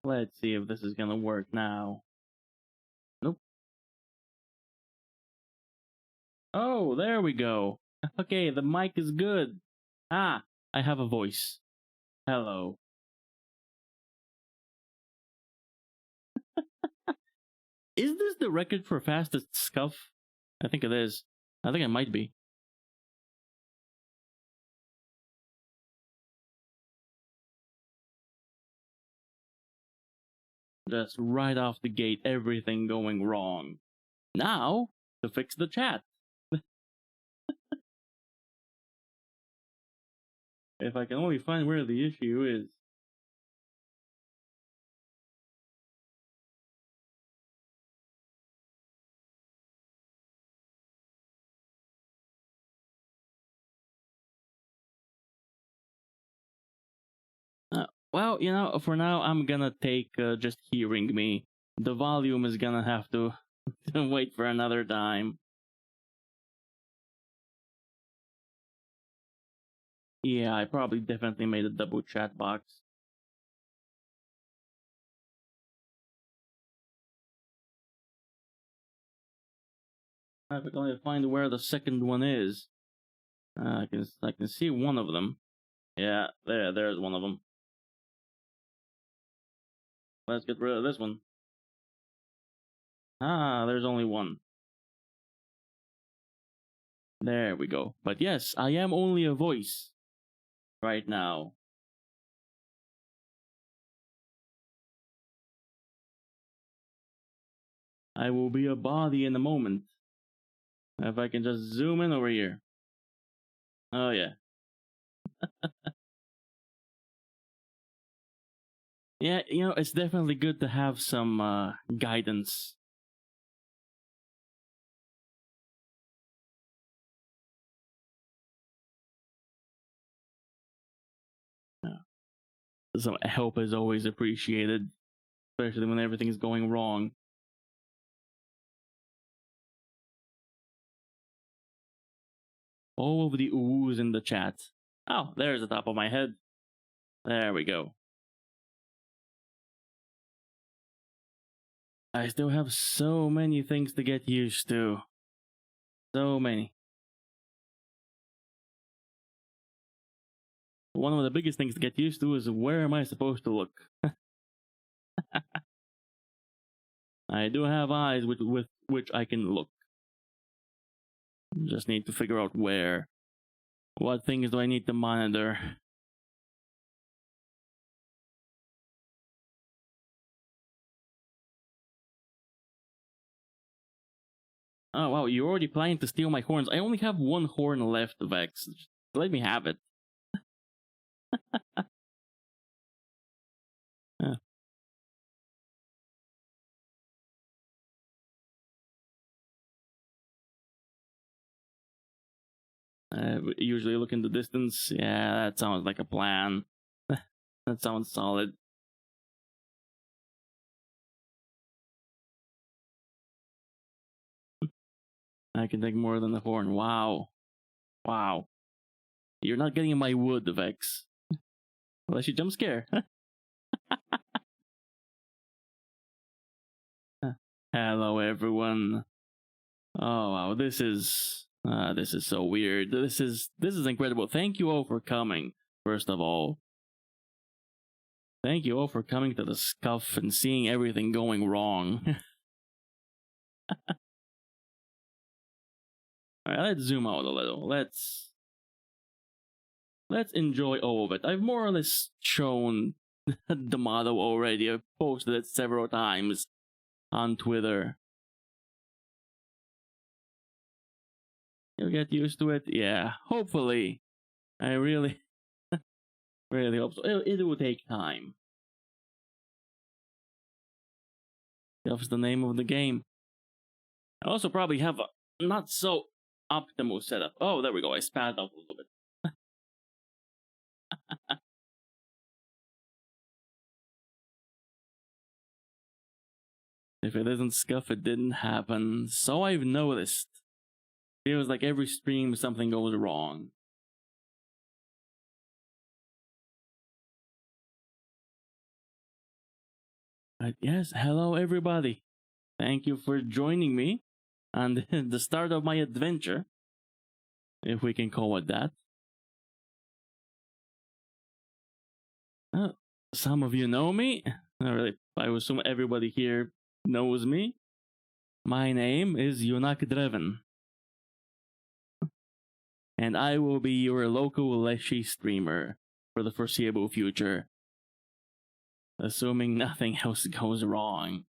Let's see if this is gonna work now. Nope. Oh, there we go. Okay, the mic is good. Ah, I have a voice. Hello. Is this the record for fastest scuff? I think it is. I think it might be. Just right off the gate, everything going wrong. Now, to fix the chat. If I can only find where the issue is. Well, you know, for now, I'm gonna take just hearing me. The volume is gonna have to wait for another time. Yeah, I probably definitely made a double chat box. I can only find where the second one is. I can see one of them. Yeah, there's one of them. Let's get rid of this one. Ah, there's only one. There we go. But yes, I am only a voice right now. I will be a body in a moment. If I can just zoom in over here. Oh yeah. Yeah, you know, it's definitely good to have some guidance. Some help is always appreciated, especially when everything's going wrong. All of the oohs in the chat. Oh, there's the top of my head. There we go. I still have so many things to get used to. So many. One of the biggest things to get used to is where am I supposed to look? I do have eyes with which I can look. Just need to figure out where. What things do I need to monitor? Oh wow, you're already planning to steal my horns. I only have one horn left, Vex. Just let me have it. Yeah. Usually look in the distance. Yeah, that sounds like a plan. That sounds solid. I can take more than the horn. Wow. Wow. You're not getting my wood, Vex. Leshy jump scare. Hello, everyone. Oh wow, this is so weird. This is incredible. Thank you all for coming. First of all, thank you all for coming to the scuff and seeing everything going wrong. All right, let's zoom out a little. Let's enjoy all of it. I've more or less shown the model already. I've posted it several times on Twitter. You'll get used to it. Yeah, hopefully. I really, really hope so. It will take time. That's the name of the game. I also probably have a not so optimal setup. Oh, there we go. I spat out a little bit. If it isn't scuff, it didn't happen. So I've noticed. Feels like every stream something goes wrong. Yes, hello everybody. Thank you for joining me on the start of my adventure, if we can call it that. Uh, some of you know me. Really, I assume everybody here knows me. My name is Yonack Dreven, and I will be your local Leshy streamer for the foreseeable future, assuming nothing else goes wrong.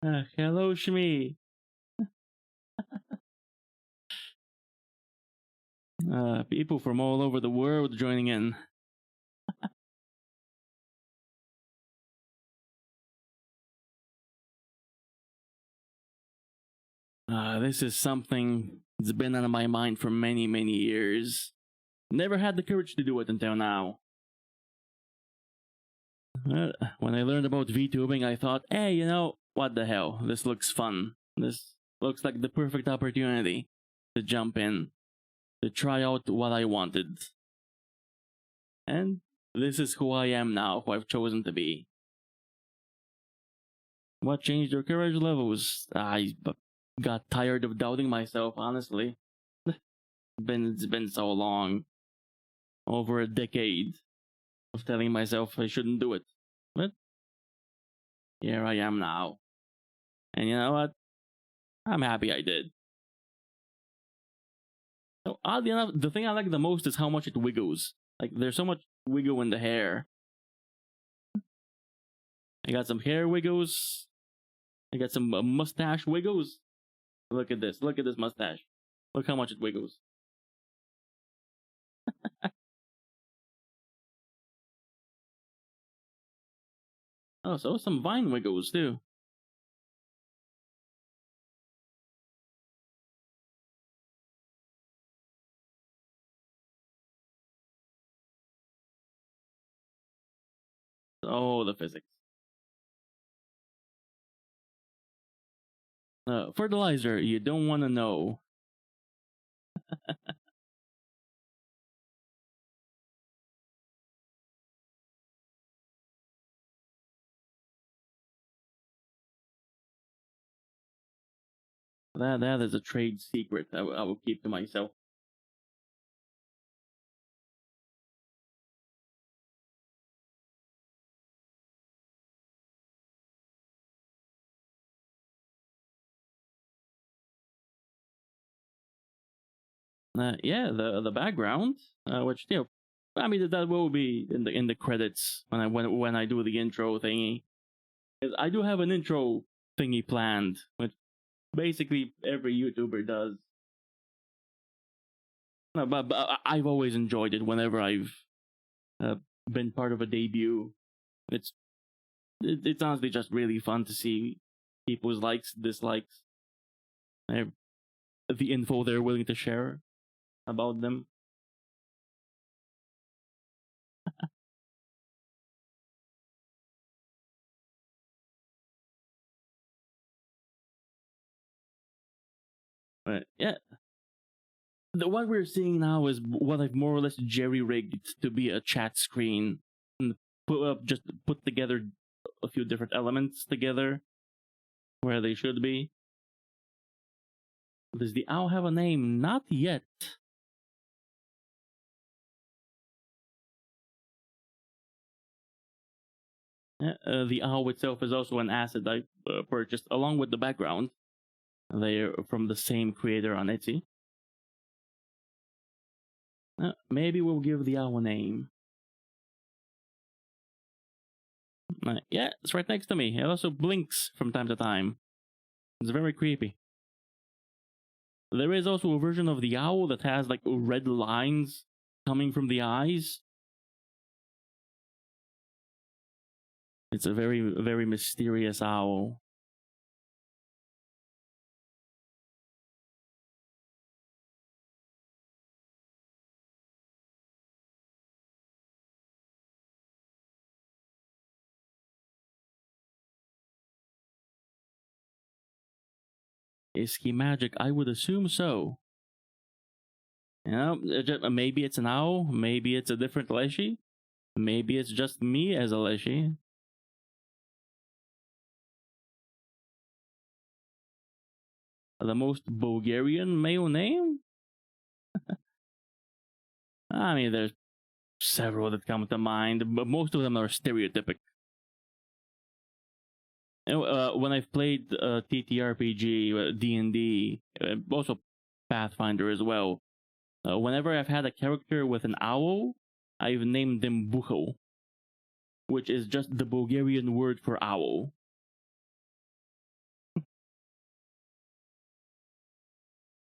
Hello, Shmi. People from all over the world joining in. This is something that's been on my mind for many, many years. Never had the courage to do it until now. When I learned about VTubing, I thought, hey, you know, what the hell? This looks fun. This looks like the perfect opportunity to jump in, to try out what I wanted. And this is who I am now, who I've chosen to be. What changed your courage levels? I got tired of doubting myself, honestly. It's been so long. Over a decade of telling myself I shouldn't do it. But here I am now. And you know what? I'm happy I did. So oddly enough, the thing I like the most is how much it wiggles. Like there's so much wiggle in the hair. I got some hair wiggles. I got some mustache wiggles. Look at this. Look at this mustache. Look how much it wiggles. Oh, so some vine wiggles too. Oh, the physics. Fertilizer, you don't want to know. That is a trade secret I will keep to myself. Yeah, the background, which you know, I mean that will be in the credits when I do the intro thingy. 'Cause I do have an intro thingy planned, which basically every YouTuber does. No, but I've always enjoyed it whenever I've uh, been part of a debut. It's it's honestly just really fun to see people's likes, dislikes, uh, the info they're willing to share about them. But yeah, what we're seeing now is what I've more or less jerry rigged to be a chat screen, and just put together a few different elements together where they should be. Does the owl have a name? Not yet. The owl itself is also an asset I purchased along with the background. They're from the same creator on Etsy. Maybe we'll give the owl a name. Yeah, it's right next to me. It also blinks from time to time. It's very creepy. There is also a version of the owl that has like red lines coming from the eyes. It's a very, very mysterious owl. Is he magic? I would assume so. You know, maybe it's an owl, maybe it's a different Leshy, Maybe it's just me as a Leshy. The most Bulgarian male name? I mean, there's several that come to mind, but most of them are stereotypic. When I've played TTRPG, D&D, also Pathfinder as well, whenever I've had a character with an owl, I've named them Bucho, which is just the Bulgarian word for owl.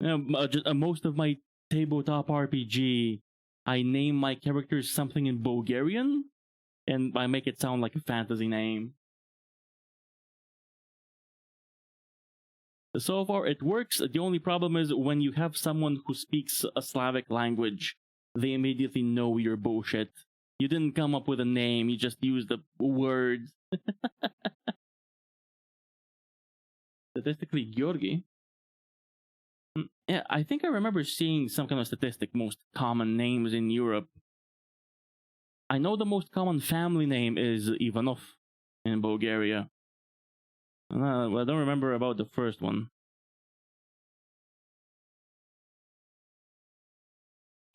Most of my tabletop RPG, I name my characters something in Bulgarian, and I make it sound like a fantasy name. So far, it works. The only problem is when you have someone who speaks a Slavic language, they immediately know you're bullshit. You didn't come up with a name, you just used the words. Statistically, Georgi. Yeah, I think I remember seeing some kind of statistic, most common names in Europe. I know the most common family name is Ivanov in Bulgaria. I don't remember about the first one.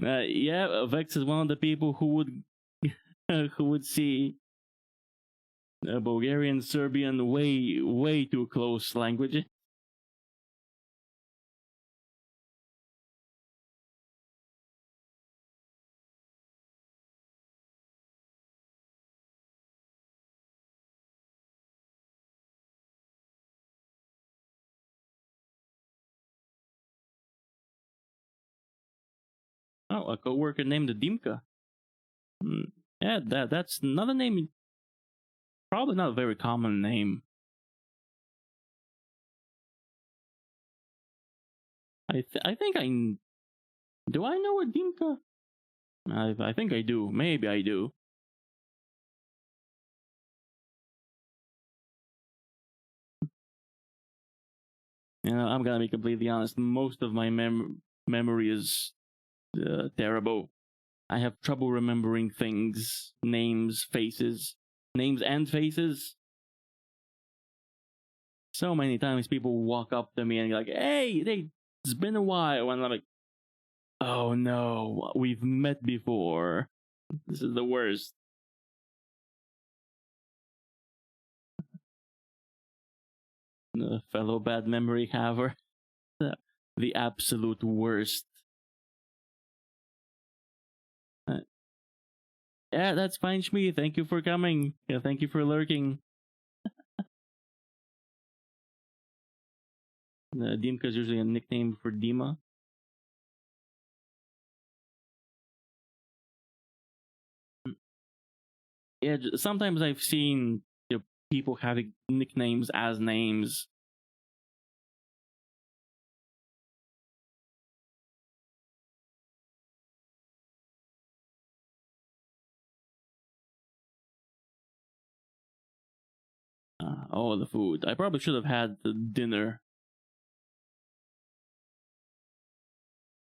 Yeah, Vex is one of the people who would who would see Bulgarian, Serbian way too close language. Oh, a coworker named Dimka. Yeah, that's another name. Probably not a very common name. I think I do. I know a Dimka. I think I do. Maybe I do. You know, I'm gonna be completely honest. Most of my memory is terrible. I have trouble remembering things, names, faces, names and faces. So many times people walk up to me and like, "Hey, it's been a while," and I'm like, "Oh no, we've met before. This is the worst." Fellow bad memory haver, the absolute worst. Uh, yeah, that's fine, Shmi. Thank you for coming. Yeah, thank you for lurking. Dimka is usually a nickname for Dima. Yeah, sometimes I've seen people having nicknames as names. Oh, the food. I probably should have had the dinner.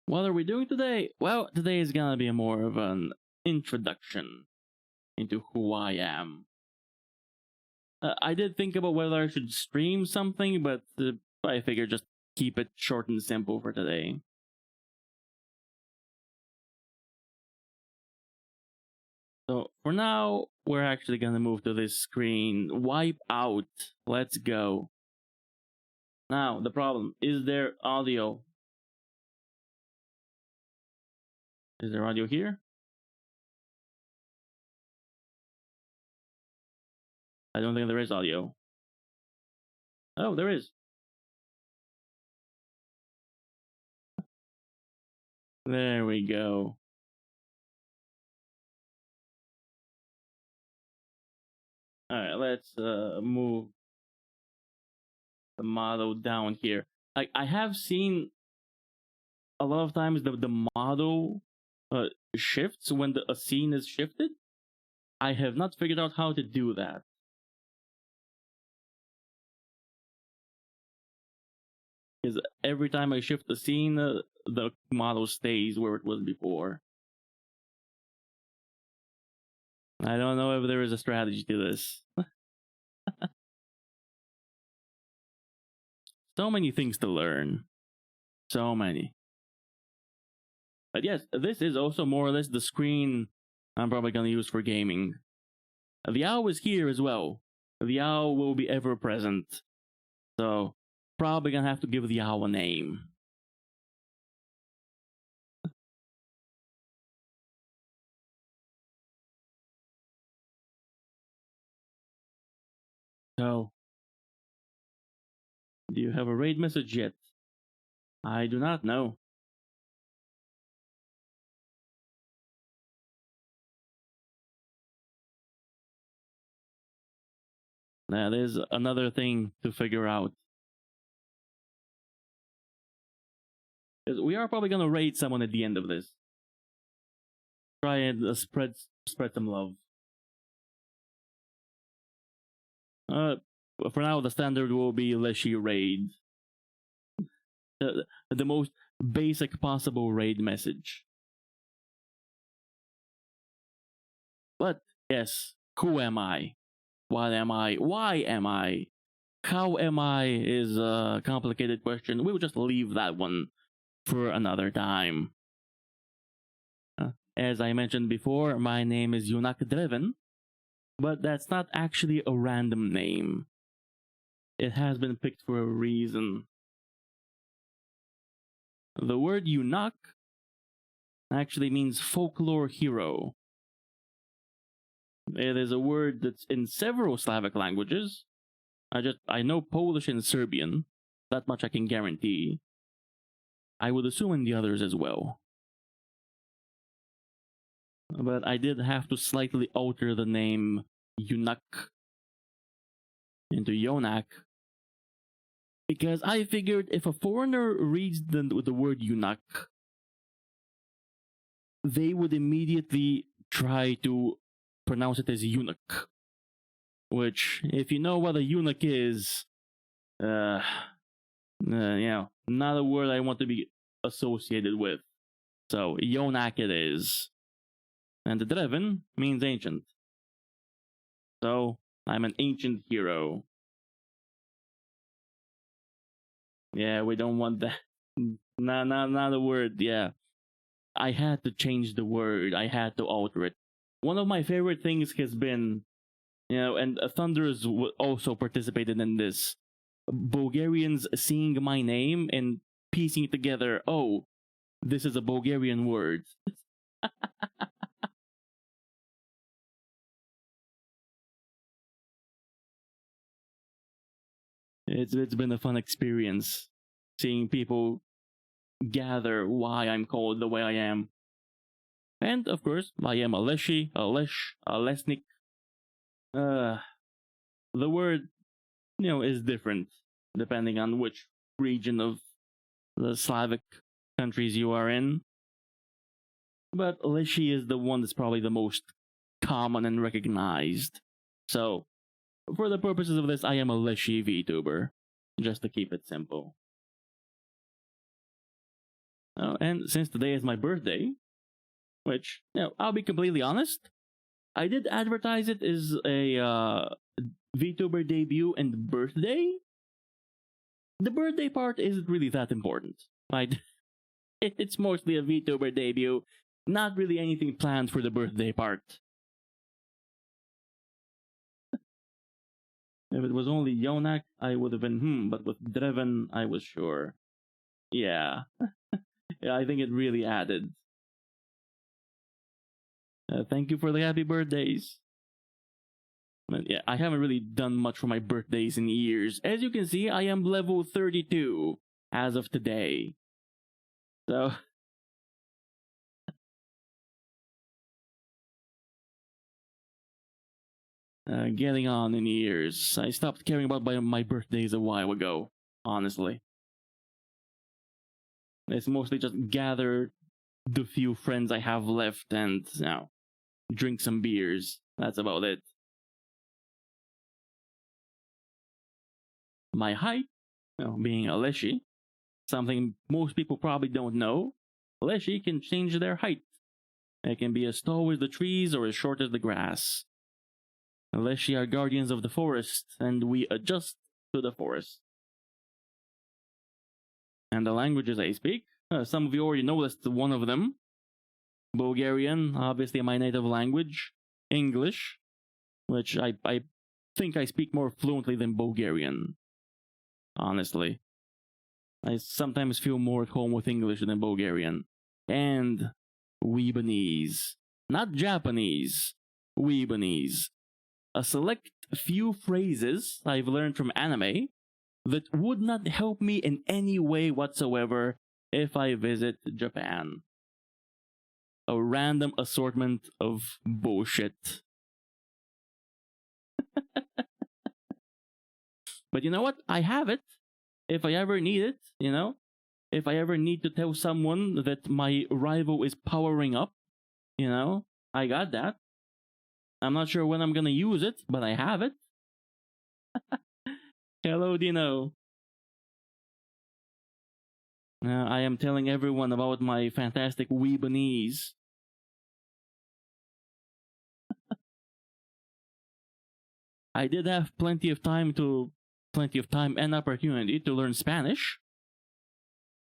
What are we doing today? Well, today is gonna be more of an introduction into who I am. I did think about whether I should stream something, but I figured just keep it short and simple for today. So for now, we're actually gonna move to this screen. Wipe out. Let's go. Now, the problem, is there audio? Is there audio here? I don't think there is audio. Oh, there is. There we go. Alright, let's move the model down here. I have seen a lot of times the model shifts when a scene is shifted. I have not figured out how to do that. Because every time I shift the scene, the model stays where it was before. I don't know if there is a strategy to this. So many things to learn. So many. But yes, this is also more or less the screen I'm probably going to use for gaming. The owl is here as well. The owl will be ever present. So, probably going to have to give the owl a name. So, do you have a raid message yet? I do not know. That is another thing to figure out. We are probably going to raid someone at the end of this. Try and spread some love. For now, the standard will be Leshy raid. The most basic possible raid message. But yes, who am I? What am I? Why am I? How am I is a complicated question. We'll just leave that one for another time. As I mentioned before, my name is Yonack Dreven, but that's not actually a random name. It has been picked for a reason. The word Yonack actually means folklore hero. It is a word that's in several Slavic languages. I know Polish and Serbian. That much I can guarantee. I would assume in the others as well. But I did have to slightly alter the name Yonack into Yonack, because I figured if a foreigner reads the word Yonack, they would immediately try to pronounce it as eunuch. Which, if you know what a eunuch is, not a word I want to be associated with. So, Yonack it is. And the Dreven means ancient. So, I'm an ancient hero. Yeah, we don't want that. Not a word, yeah. I had to change the word. I had to alter it. One of my favorite things has been, and Thunder's also participated in this, Bulgarians seeing my name and piecing together, oh, this is a Bulgarian word. It's been a fun experience seeing people gather why I'm called the way I am. And of course, I am a Leshy, a Lesh, a Lesnik. The word, is different depending on which region of the Slavic countries you are in. But Leshy is the one that's probably the most common and recognized. So, for the purposes of this, I am a Leshy VTuber, just to keep it simple. And since today is my birthday, which, I'll be completely honest, I did advertise it as a VTuber debut and birthday. The birthday part isn't really that important. It's mostly a VTuber debut, not really anything planned for the birthday part. If it was only Yonack, I would have been, but with Dreven, I was sure. Yeah. Yeah, I think it really added. Thank you for the happy birthdays. But yeah, I haven't really done much for my birthdays in years. As you can see, I am level 32 as of today. So, getting on in years. I stopped caring about my birthdays a while ago, honestly. It's mostly just gather the few friends I have left and, drink some beers. That's about it. My height, being a Leshy, something most people probably don't know, Leshy can change their height. It can be as tall as the trees or as short as the grass. The Leshy are guardians of the forest, and we adjust to the forest. And the languages I speak, some of you already noticed one of them. Bulgarian, obviously my native language. English, which I think I speak more fluently than Bulgarian. Honestly. I sometimes feel more at home with English than Bulgarian. And Weebanese. Not Japanese. Weebanese. A select few phrases I've learned from anime that would not help me in any way whatsoever if I visit Japan. A random assortment of bullshit. But you know what? I have it. If I ever need it, you know? If I ever need to tell someone that my rival is powering up, you know? I got that. I'm not sure when I'm gonna use it, but I have it. Hello, Dino. I am telling everyone about my fantastic Weebanese. I did have plenty of time and opportunity to learn Spanish.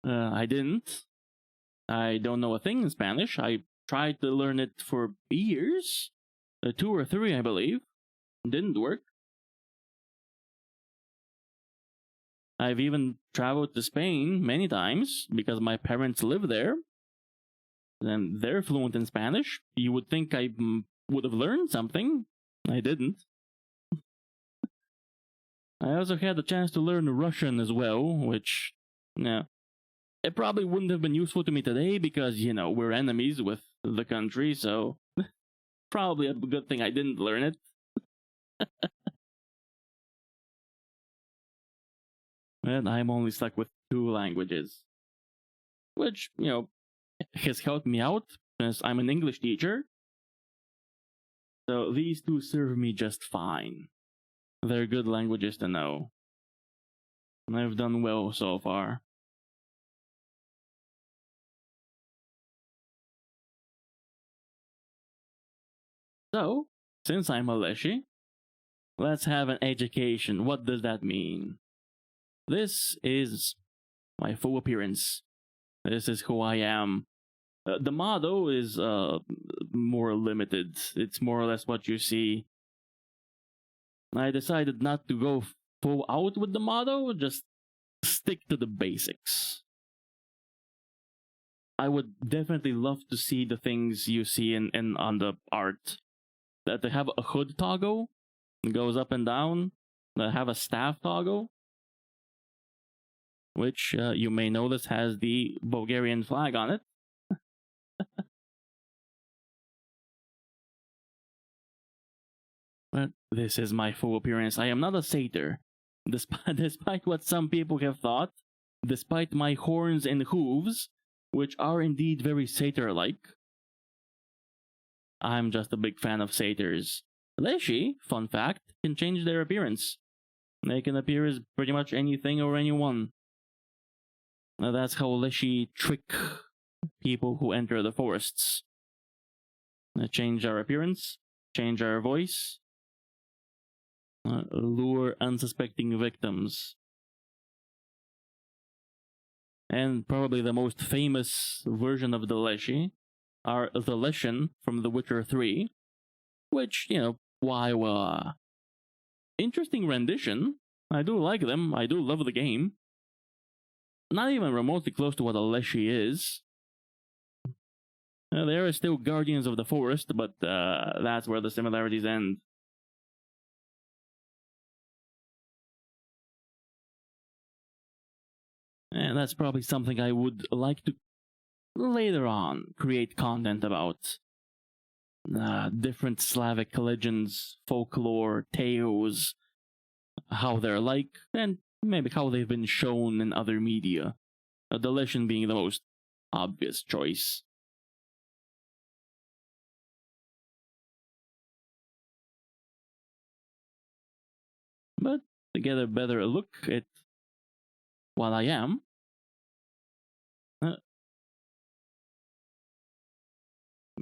I didn't. I don't know a thing in Spanish. I tried to learn it for years. 2 or 3, I believe. Didn't work. I've even traveled to Spain many times because my parents live there. And they're fluent in Spanish. You would think I would have learned something. I didn't. I also had the chance to learn Russian as well, which, it probably wouldn't have been useful to me today because, we're enemies with the country, so probably a good thing I didn't learn it. And I'm only stuck with 2 languages. Which, has helped me out since I'm an English teacher. So these 2 serve me just fine. They're good languages to know. And I've done well so far. So, since I'm a Leshy, let's have an education. What does that mean? This is my full appearance. This is who I am. The motto is more limited. It's more or less what you see. I decided not to go full out with the motto, just stick to the basics. I would definitely love to see the things you see in on the art. That they have a hood toggle, it goes up and down. They have a staff toggle, which you may notice has the Bulgarian flag on it. But this is my full appearance. I am not a satyr. Despite what some people have thought, despite my horns and hooves, which are indeed very satyr-like, I'm just a big fan of satyrs. Leshy, fun fact, can change their appearance. They can appear as pretty much anything or anyone. Now that's how Leshy trick people who enter the forests. They change our appearance, change our voice, lure unsuspecting victims. And probably the most famous version of the Leshy are the Leshen from The Witcher 3, which, while interesting rendition, I do like them, I do love the game. Not even remotely close to what a Leshy is. They are still guardians of the forest, but that's where the similarities end. And that's probably something I would like to later on create content about. Different Slavic legends, folklore, tales, how they're like, and maybe how they've been shown in other media. The Leshen being the most obvious choice. But to get a better look at what I am,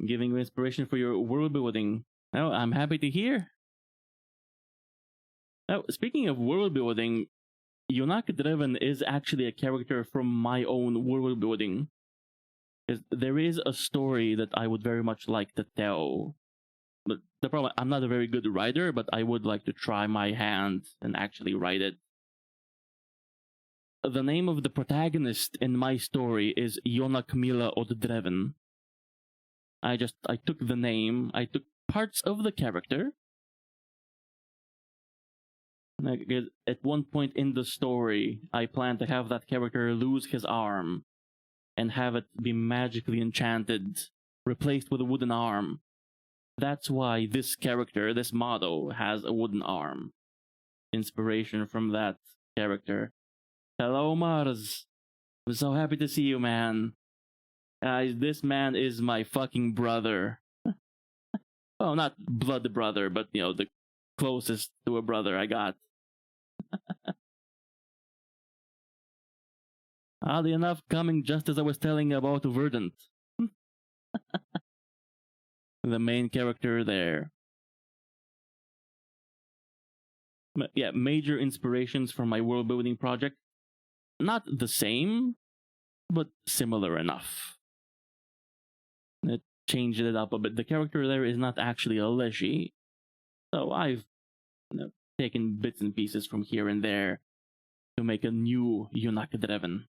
giving you inspiration for your world building. Oh, I'm happy to hear. Now, speaking of world building, Yonack Dreven is actually a character from my own world building. There is a story that I would very much like to tell. But the problem, I'm not a very good writer, but I would like to try my hand and actually write it. The name of the protagonist in my story is Yonack Dreven. I took the name, I took parts of the character. Like, at one point in the story, I plan to have that character lose his arm and have it be magically enchanted, replaced with a wooden arm. That's why this character, this model, has a wooden arm. Inspiration from that character. Hello, Mars. I'm so happy to see you, man. Guys, this man is my fucking brother. Well, not blood brother, but, the closest to a brother I got. Oddly enough, coming just as I was telling about Verdant. The main character there. Yeah, major inspirations from my world building project. Not the same, but similar enough. It changed it up a bit. The character there is not actually a Leshy, so I've taken bits and pieces from here and there to make a new Yonack Dreven.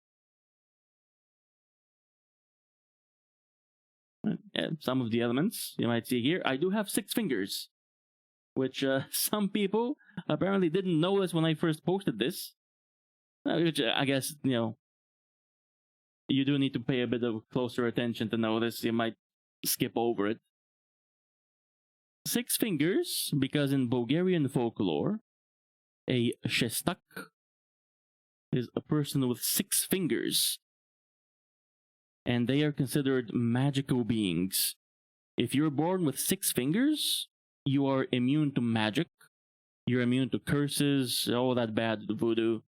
Some of the elements you might see here. I do have 6 fingers, which some people apparently didn't notice when I first posted this. Which I guess, you do need to pay a bit of closer attention to notice. You might skip over it. 6 fingers, because in Bulgarian folklore, a shestak is a person with 6 fingers. And they are considered magical beings. If you're born with 6 fingers, you are immune to magic. You're immune to curses, all that bad voodoo.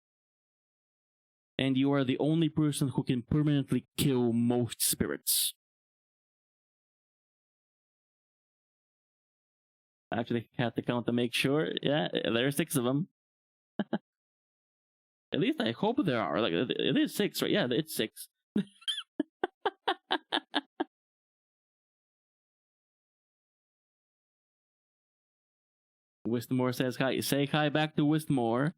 And you are the only person who can permanently kill most spirits. Actually, had to count to make sure. Yeah, there are 6 of them. At least I hope there are. Like, it is 6, right? Yeah, it's 6. Wistmore says hi. Say hi back to Wistmore.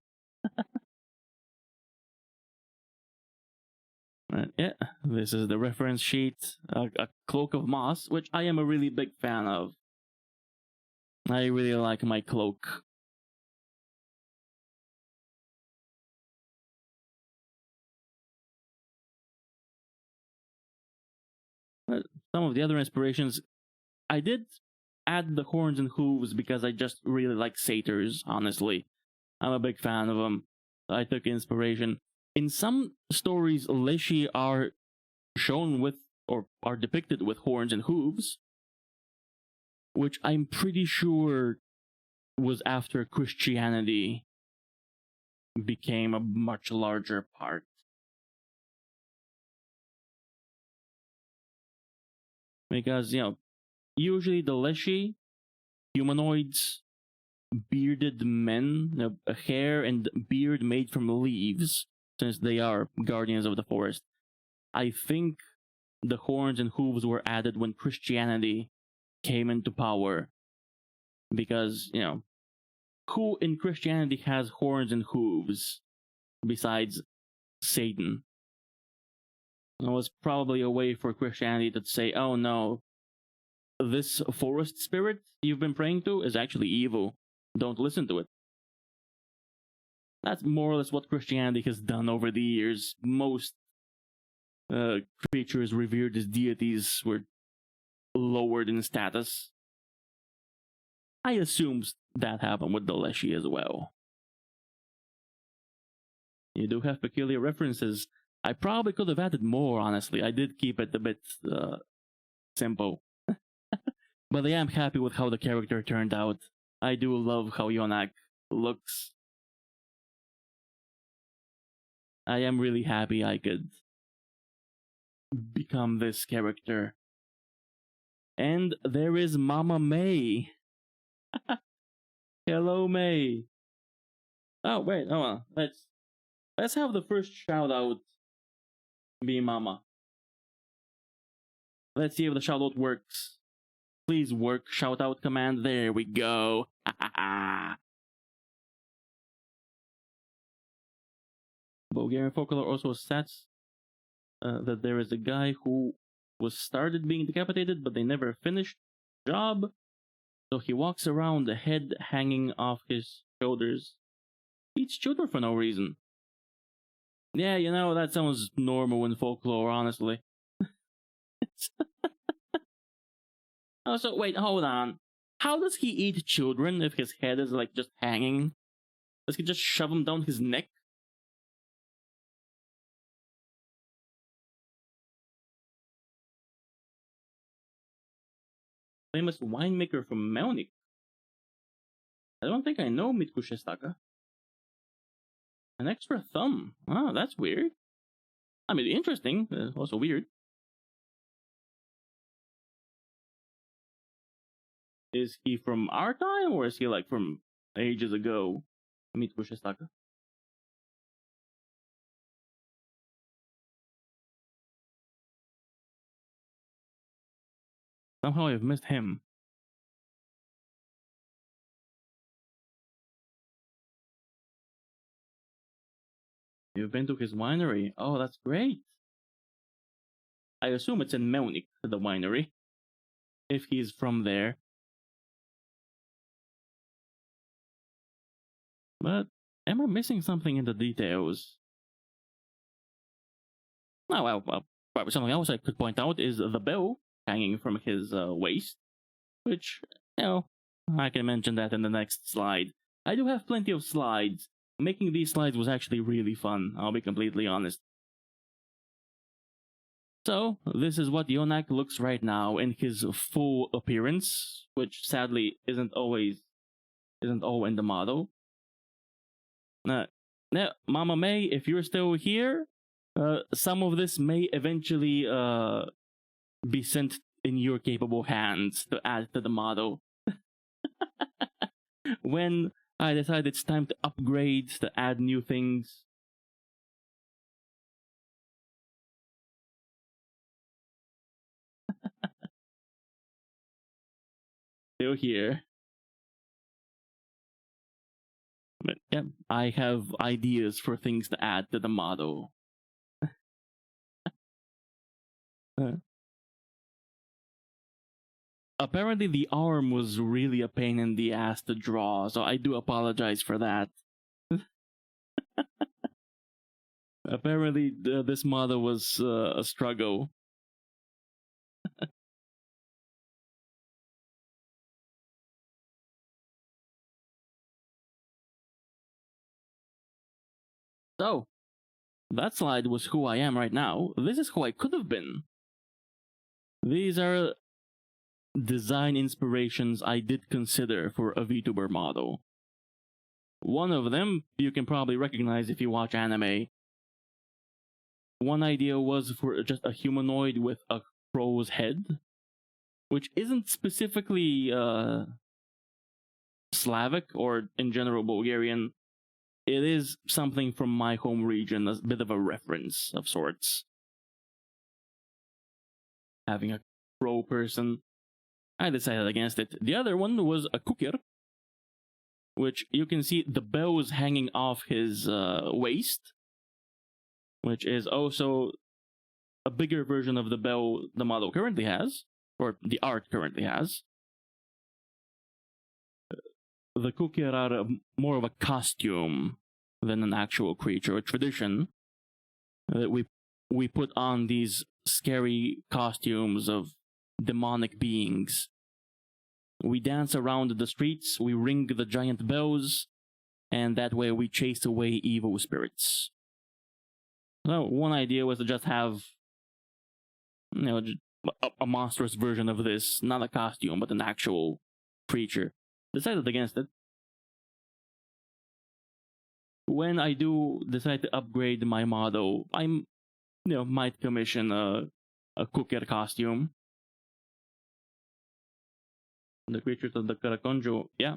Yeah, this is the reference sheet. A cloak of moss, which I am a really big fan of. I really like my cloak. Some of the other inspirations, I did add the horns and hooves because I just really like satyrs, honestly. I'm a big fan of them. I took inspiration. In some stories, Leshy are shown with, or are depicted with horns and hooves, which I'm pretty sure was after Christianity became a much larger part. Because, usually the Leshy, humanoids, bearded men, a hair and beard made from leaves, since they are guardians of the forest. I think the horns and hooves were added when Christianity came into power. Because, who in Christianity has horns and hooves besides Satan? It was probably a way for Christianity to say, oh no, this forest spirit you've been praying to is actually evil. Don't listen to it. That's more or less what Christianity has done over the years. Most creatures revered as deities were lowered in status. I assume that happened with the Leshy as well. You do have peculiar references. I probably could have added more, honestly. I did keep it a bit simple. But I am happy with how the character turned out. I do love how Yonack looks. I am really happy I could become this character. And there is Mama May. Hello, May. Oh wait, let's have the first shout out be Mama. Let's see if the shout out works. Please work shout out command. There we go. Bulgarian folklore also sets that there is a guy who was started being decapitated, but they never finished the job. So he walks around, the head hanging off his shoulders. Eats children for no reason. Yeah, you know, that sounds normal in folklore, honestly. Oh, so wait, hold on. How does he eat children if his head is like just hanging? Does he just shove them down his neck? Famous winemaker from Melnik. I don't think I know Mitku Shestaka. An extra thumb. Oh, that's weird. I mean, interesting, also weird. Is he from our time, or is he like from ages ago? Mitku Shestaka. Somehow I've missed him. You've been to his winery. Oh, that's great. I assume it's in Melnik, the winery. If he's from there. But am I missing something in the details? Oh, well, probably something else I could point out is the bell hanging from his waist, which, you know, I can mention that in the next slide. I do have plenty of slides. Making these slides was actually really fun, I'll be completely honest. So, this is what Yonack looks right now in his full appearance, which sadly isn't all in the model. Now, Mama May, if you're still here, some of this may eventually be sent in your capable hands to add to the model. When I decide it's time to upgrade, to add new things. Still here. But yeah, I have ideas for things to add to the model. Apparently the arm was really a pain in the ass to draw, so I do apologize for that. Apparently this model was a struggle. So, that slide was who I am right now. This is who I could have been. These are design inspirations I did consider for a VTuber model. One of them you can probably recognize if you watch anime. One idea was for just a humanoid with a crow's head, which isn't specifically Slavic or in general Bulgarian. It is something from my home region, a bit of a reference of sorts. Having a crow person. I decided against it. The other one was a kukir, which you can see the bells hanging off his waist, which is also a bigger version of the bell the model currently has, or the art currently has. The kukir are more of a costume than an actual creature, a tradition that we put on these scary costumes of demonic beings. We dance around the streets, we ring the giant bells, and that way we chase away evil spirits. So one idea was to just have, you know, a monstrous version of this, not a costume, but an actual creature. Decided against it. When I do decide to upgrade my model, might commission a cooker costume. The creatures of the Karakonjo, yeah.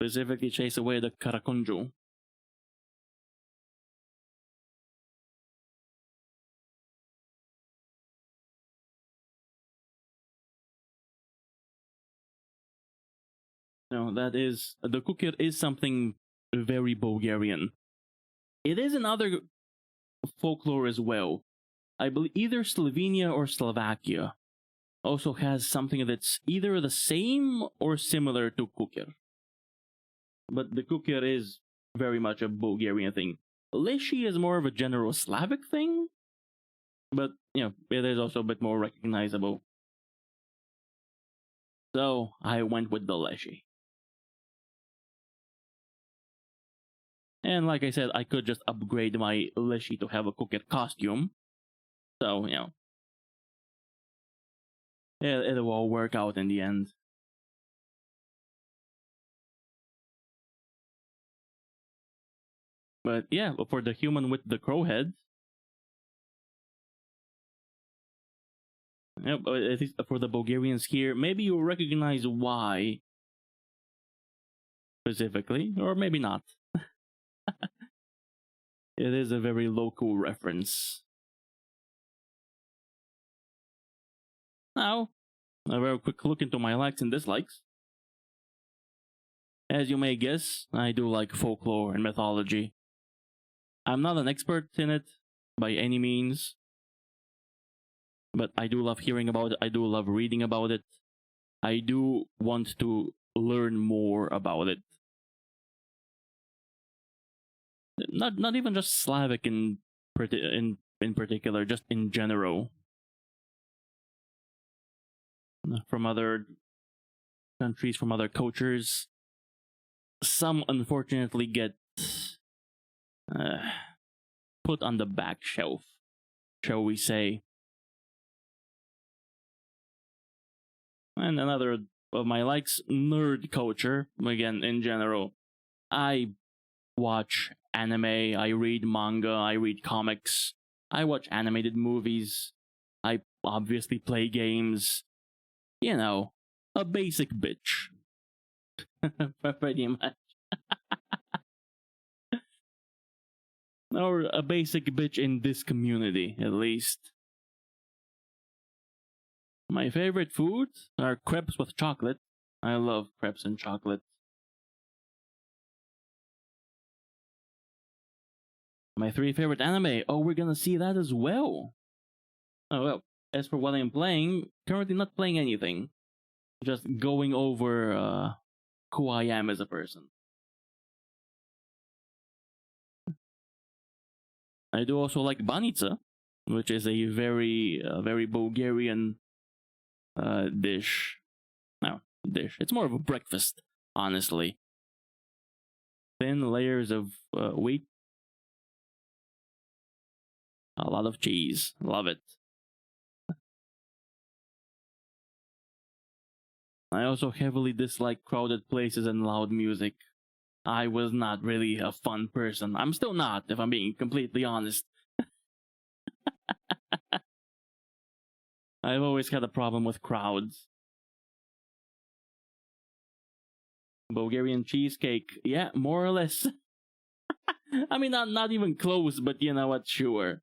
Specifically chase away the Karakonjo. No, that is the kukir is something very Bulgarian. It is in other folklore as well. I believe either Slovenia or Slovakia also has something that's either the same or similar to kukir. But the kukir is very much a Bulgarian thing. Leshy is more of a general Slavic thing, but it is also a bit more recognizable. So I went with the Leshy. And like I said, I could just upgrade my Leshy to have a kukir costume. So, it'll all work out in the end. But yeah, for the human with the crow head, at least for the Bulgarians here, maybe you'll recognize why specifically, or maybe not. It is a very local reference. Now, a very quick look into my likes and dislikes. As you may guess, I do like folklore and mythology. I'm not an expert in it by any means, but I do love hearing about it. I do love reading about it. I do want to learn more about it. Not even just Slavic in particular, just in general. From other countries, from other cultures. Some unfortunately get put on the back shelf, shall we say. And another of my likes, nerd culture. Again, in general, I watch anime, I read manga, I read comics, I watch animated movies, I obviously play games. A basic bitch. Pretty much. Or a basic bitch in this community, at least. My favorite foods are crepes with chocolate. I love crepes and chocolate. My 3 favorite anime. Oh, we're gonna see that as well. Oh, well, as for what I'm playing, currently not playing anything. Just going over who I am as a person. I do also like banitsa, which is a very Bulgarian dish. No, dish. It's more of a breakfast, honestly. Thin layers of wheat. A lot of cheese. Love it. I also heavily dislike crowded places and loud music. I was not really a fun person. I'm still not, if I'm being completely honest. I've always had a problem with crowds. Bulgarian cheesecake, yeah, more or less. I mean, not even close, but you know what, sure.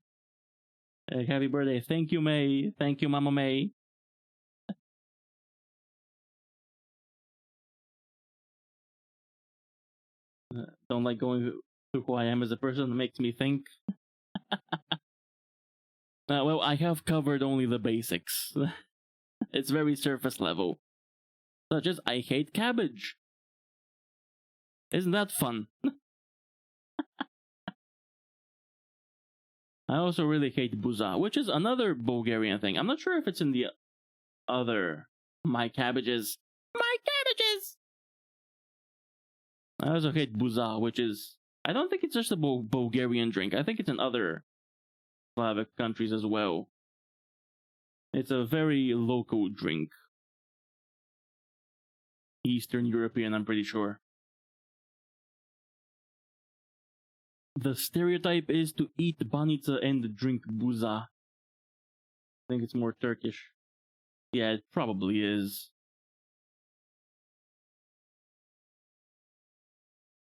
Happy birthday. Thank you, May. Thank you, Mama May. Don't like going to who I am as a person. It makes me think. Well, I have covered only the basics. It's very surface level. Such as, I hate cabbage. Isn't that fun? I also really hate buza, which is another Bulgarian thing. I'm not sure if it's in the other. My cabbages. My cabbages! I also hate buza, which is... I don't think it's just a Bulgarian drink. I think it's in other Slavic countries as well. It's a very local drink. Eastern European, I'm pretty sure. The stereotype is to eat banitsa and drink buza. think it's more Turkish. Yeah, it probably is.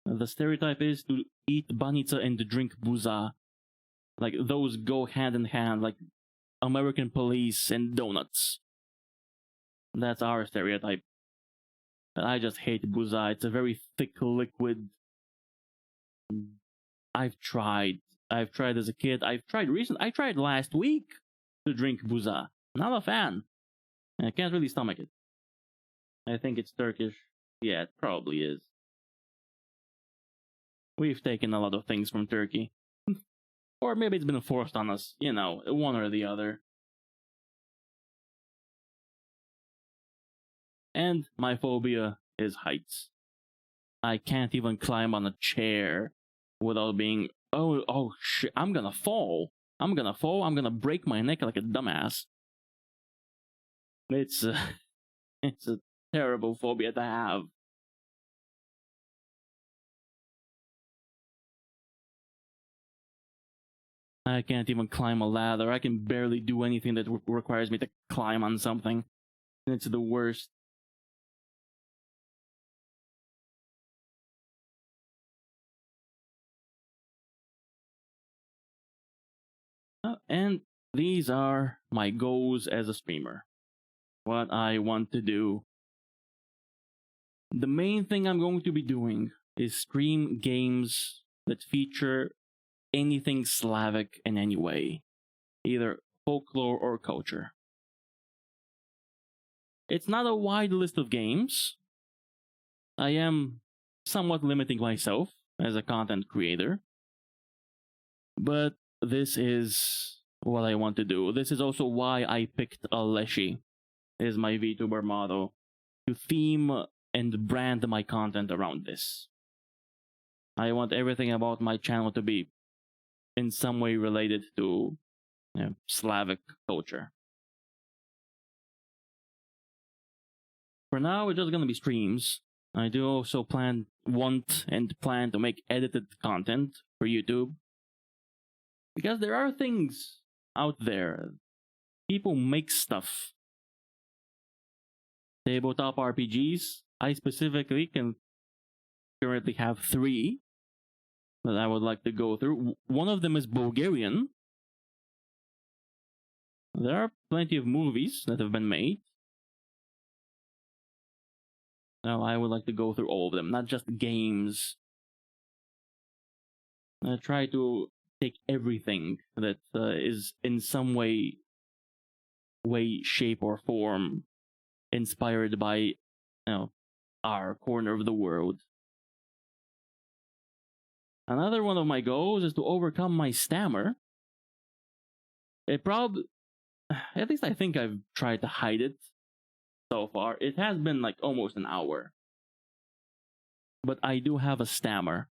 The stereotype is to eat banitsa and to drink buza. Like, those go hand in hand, like American police and donuts. That's our stereotype. I just hate buza. It's a very thick liquid. I've tried as a kid. I tried last week to drink buza. Not a fan. I can't really stomach it. I think it's Turkish. Yeah, it probably is. We've taken a lot of things from Turkey. Or maybe it's been forced on us, you know, one or the other. And my phobia is heights. I can't even climb on a chair without being, oh shit, I'm gonna fall. I'm gonna break my neck like a dumbass. It's it's a terrible phobia to have. I can't even climb a ladder. I can barely do anything that requires me to climb on something. It's the worst. And these are my goals as a streamer. What I want to do. The main thing I'm going to be doing is stream games that feature anything Slavic in any way, either folklore or culture. It's not a wide list of games. I am somewhat limiting myself as a content creator, but this is what I want to do. This is also why I picked a Leshy as my VTuber model, to theme and brand my content around this. I want everything about my channel to be in some way related to Slavic culture. For now, it's just gonna be streams. I do also want to make edited content for YouTube. Because there are things out there. People make stuff. Tabletop RPGs. I specifically can currently have 3 that I would like to go through. One of them is Bulgarian. There are plenty of movies that have been made. Now I would like to go through all of them, not just games. I try to take everything that is in some way, shape, or form inspired by, our corner of the world. Another one of my goals is to overcome my stammer. At least I think I've tried to hide it so far. It has been like almost an hour. But I do have a stammer.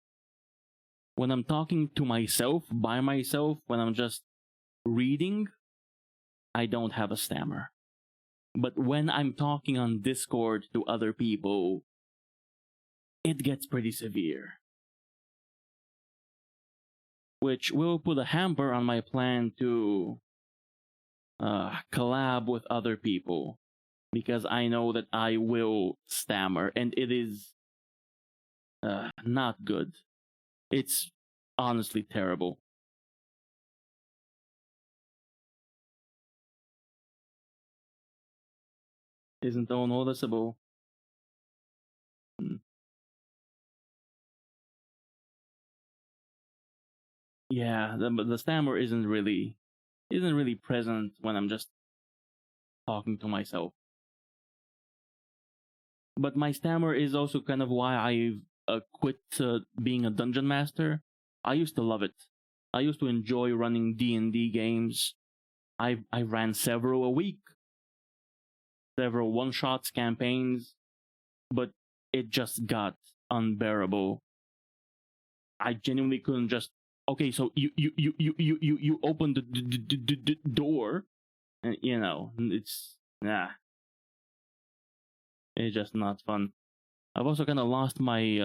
When I'm talking to myself, by myself, when I'm just reading, I don't have a stammer. But when I'm talking on Discord to other people, it gets pretty severe. Which will put a hamper on my plan to collab with other people. Because I know that I will stammer, and it is not good. It's honestly terrible. Isn't all noticeable? Yeah, the stammer isn't really present when I'm just talking to myself. But my stammer is also kind of why I quit being a dungeon master. I used to love it. I used to enjoy running D&D games. I ran several a week, several one-shots campaigns, but it just got unbearable. I genuinely couldn't just, okay, so you open the door, and it's it's just not fun. I've also kind of lost my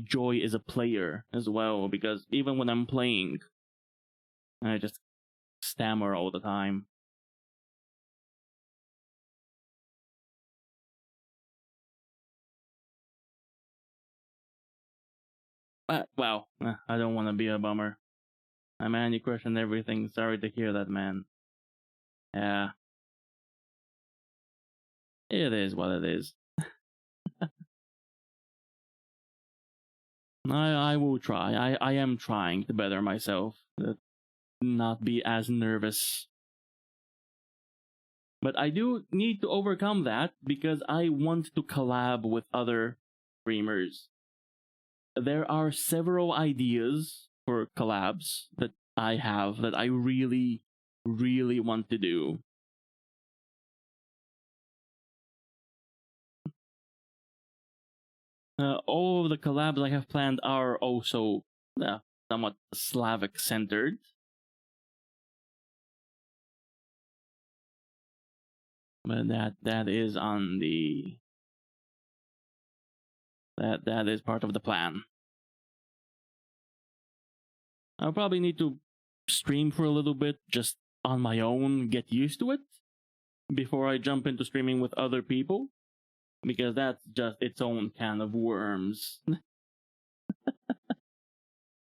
joy as a player as well, because even when I'm playing, And I just stammer all the time. Well, I don't want to be a bummer. Man, you questioned everything. Sorry to hear that, man. Yeah. It is what it is. I will try. I am trying to better myself. Not be as nervous. But I do need to overcome that because I want to collab with other streamers. There are several ideas for collabs that I have that I really, really want to do. All of the collabs I have planned are also somewhat Slavic centered. But that is on the that is part of the plan. I'll probably need to stream for a little bit just on my own, get used to it before I jump into streaming with other people, because that's just its own can of worms.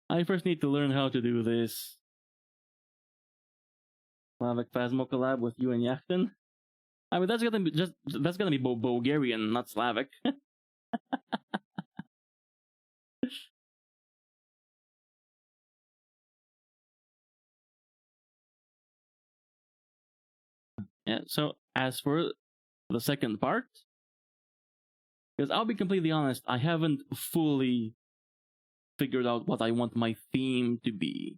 I first need to learn how to do this. Slavic Phasmo collab with you and Yachten. I mean, that's gonna be Bulgarian, not Slavic. Yeah. So as for the second part, because I'll be completely honest, I haven't fully figured out what I want my theme to be.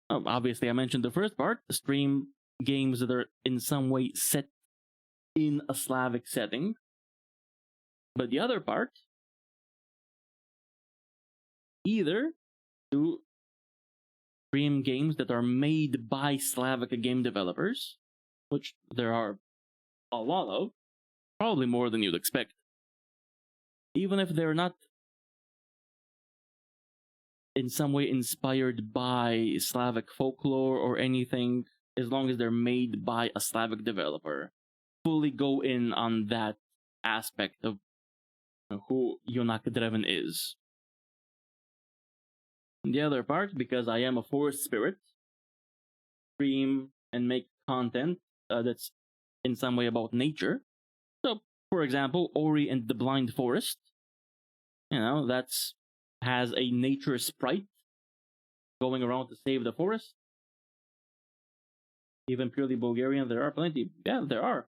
Obviously, I mentioned the first part, stream games that are in some way set in a Slavic setting. But the other part, either to stream games that are made by Slavic game developers, which there are a lot of, probably more than you'd expect. Even if they're not in some way inspired by Slavic folklore or anything, as long as they're made by a Slavic developer, fully go in on that aspect of who Yonack Dreven is. And the other part, because I am a forest spirit, stream and make content that's in some way about nature. So, for example, Ori and the Blind Forest, that's has a nature sprite going around to save the forest. Even purely Bulgarian, there are plenty. Yeah, there are.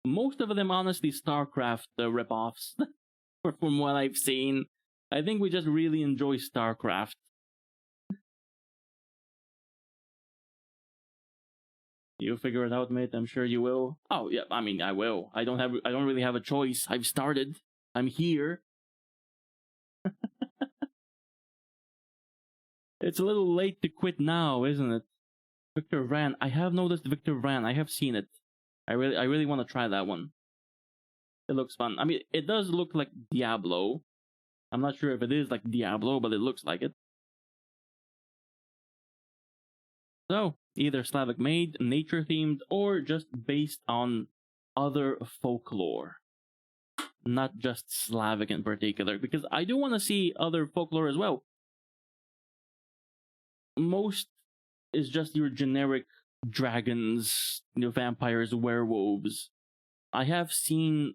Most of them, honestly, StarCraft ripoffs. From what I've seen, I think we just really enjoy StarCraft. You figure it out, mate. I'm sure you will. Oh yeah, I mean, I will. I don't really have a choice. I've started. I'm here. It's a little late to quit now, isn't it? Victor Vran. I have noticed Victor Vran. I have seen it. I really want to try that one. It looks fun. I mean, it does look like Diablo. I'm not sure if it is like Diablo, but it looks like it. So, either Slavic made, nature themed, or just based on other folklore. Not just Slavic in particular, because I do want to see other folklore as well. Most is just your generic dragons, vampires, werewolves. I have seen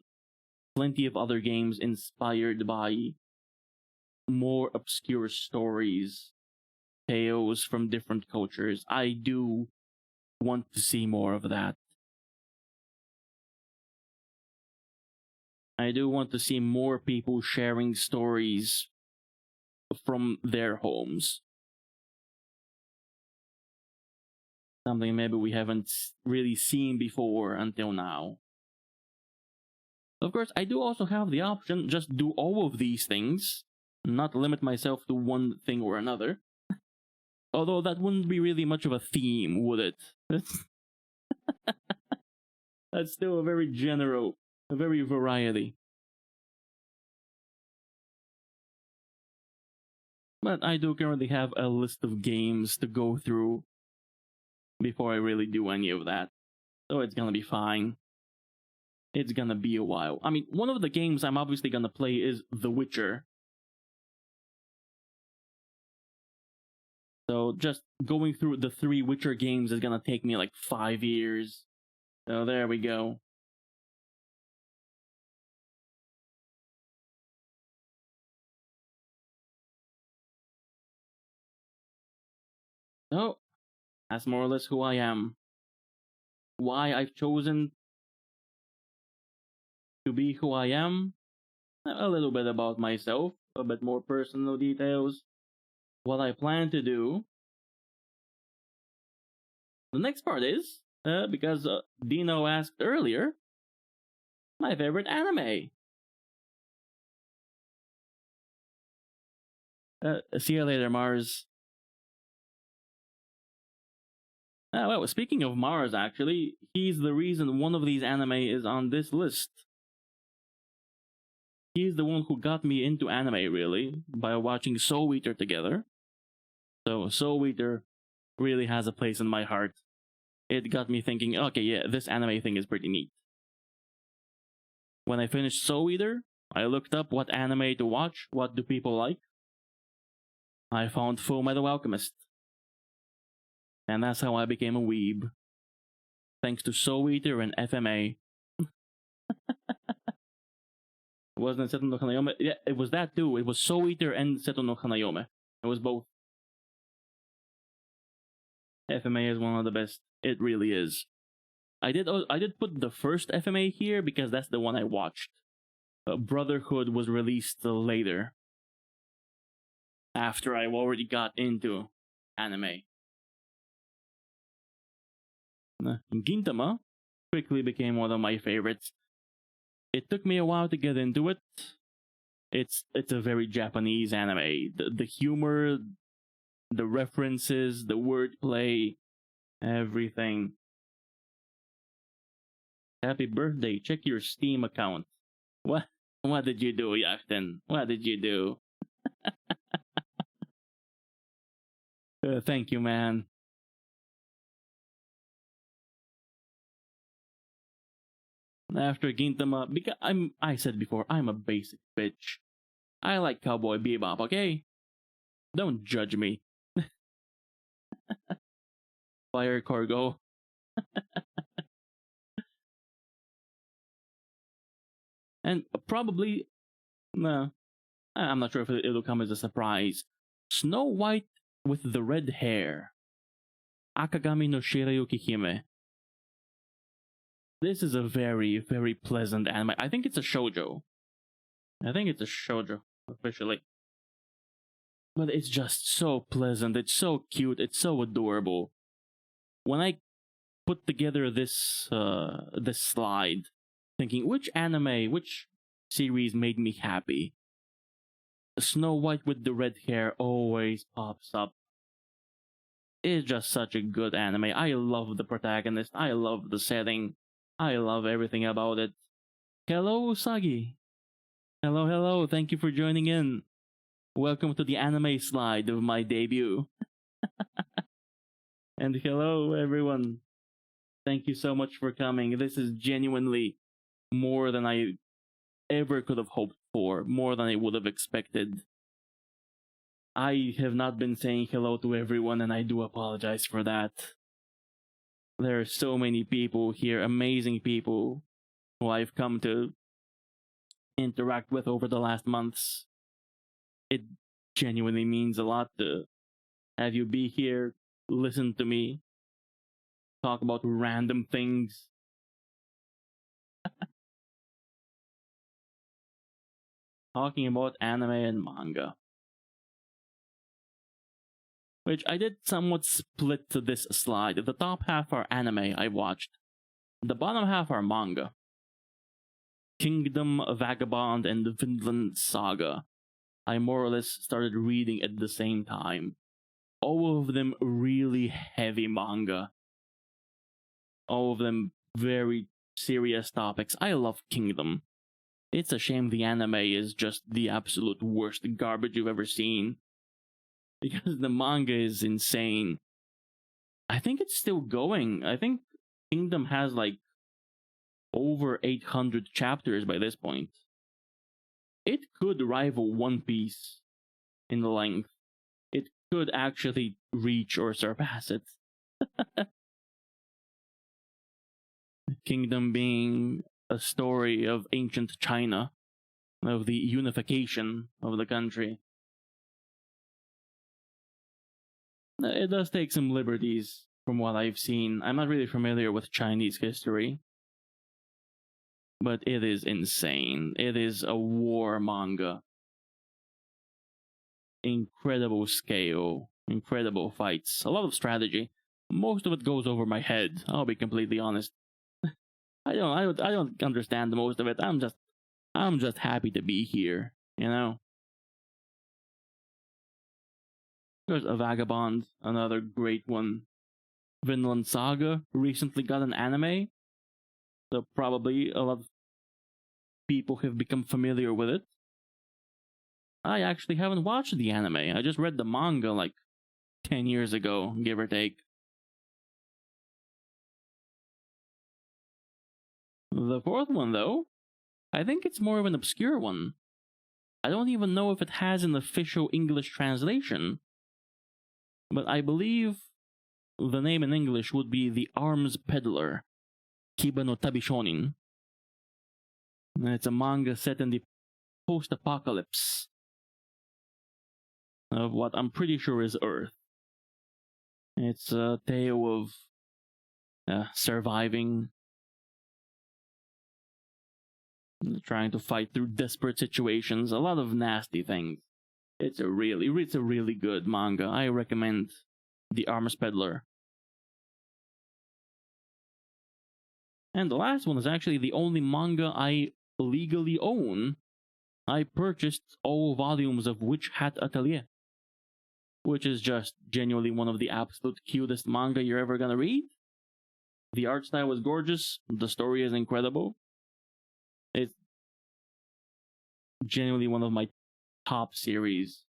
plenty of other games inspired by more obscure stories, tales from different cultures. I do want to see more of that. I do want to see more people sharing stories from their homes. Something maybe we haven't really seen before until now. Of course, I do also have the option just do all of these things, not limit myself to one thing or another. Although that wouldn't be really much of a theme, would it? That's still a very general, a very variety. But I do currently have a list of games to go through before I really do any of that. So it's gonna be fine. It's gonna be a while. I mean, one of the games I'm obviously gonna play is The Witcher. So just going through the 3 Witcher games is gonna take me like 5 years. So there we go. So that's more or less who I am. Why I've chosen to be who I am? A little bit about myself, a bit more personal details. What I plan to do. The next part is, because Dino asked earlier, my favorite anime. See you later, Mars. Well, speaking of Mars, actually, he's the reason one of these anime is on this list. He's the one who got me into anime, really, by watching Soul Eater together. So, Soul Eater really has a place in my heart. It got me thinking, okay, yeah, this anime thing is pretty neat. When I finished Soul Eater, I looked up what anime to watch, what do people like. I found Full Metal Alchemist. And that's how I became a weeb. Thanks to Soul Eater and FMA. Wasn't it Seto no Hanayome? Yeah, it was that too. It was Soul Eater and Seto no Hanayome. It was both. FMA is one of the best. It really is. I did put the first FMA here because that's the one I watched. Brotherhood was released later. After I already got into anime. Gintama quickly became one of my favorites. It took me a while to get into it. It's a very Japanese anime. The humor, the references, the wordplay, everything. Happy birthday! Check your Steam account. What did you do, Yachten? What did you do? Thank you, man. After Gintama, because I said before, I'm a basic bitch. I like Cowboy Bebop, okay? Don't judge me. Fire Cargo. And probably, no, I'm not sure if it'll come as a surprise. Snow White with the red hair. Akagami no Shirayuki Hime. This is a very, very pleasant anime. I think it's a shoujo. Officially. But it's just so pleasant, it's so cute, it's so adorable. When I put together this this slide, thinking which series made me happy, Snow White with the red hair always pops up. It's just such a good anime. I love the protagonist, I love the setting, I love everything about it. Hello, Usagi. Hello, thank you for joining in. Welcome to the anime slide of my debut. And hello, everyone. Thank you so much for coming. This is genuinely more than I ever could have hoped for, more than I would have expected. I have not been saying hello to everyone, and I do apologize for that. There are so many people here, amazing people, who I've come to interact with over the last months. It genuinely means a lot to have you be here, listen to me, talk about random things. Talking about anime and manga. Which I did somewhat split to this slide. The top half are anime I watched. The bottom half are manga. Kingdom, Vagabond, and Vinland Saga. I more or less started reading at the same time. All of them really heavy manga. All of them very serious topics. I love Kingdom. It's a shame the anime is just the absolute worst garbage you've ever seen. because the manga is insane. I think it's still going. I think Kingdom has like over 800 chapters by this point. It could rival One Piece in length. It could actually reach or surpass it. Kingdom being a story of ancient China, of the unification of the country. It does take some liberties from what I've seen. I'm not really familiar with Chinese history, but it is insane. It is a war manga. Incredible scale, incredible fights, a lot of strategy. Most of it goes over my head, I'll be completely honest. I don't understand most of it. I'm just happy to be here, you know? There's A Vagabond, another great one. Vinland Saga recently got an anime, so probably a lot of people have become familiar with it. I actually haven't watched the anime. I just read the manga like 10 years ago, give or take. The fourth one, though, I think it's more of an obscure one. I don't even know if it has an official English translation, but I believe the name in English would be The Arms Peddler, Kiba no Tabi Shonin. And it's a manga set in the post-apocalypse of what I'm pretty sure is Earth. It's a tale of surviving, trying to fight through desperate situations, a lot of nasty things. It's a really good manga. I recommend The Arms Peddler. And the last one is actually the only manga I legally own. I purchased all volumes of Witch Hat Atelier, which is just genuinely one of the absolute cutest manga you're ever gonna read. The art style is gorgeous, the story is incredible. It's genuinely one of my top series.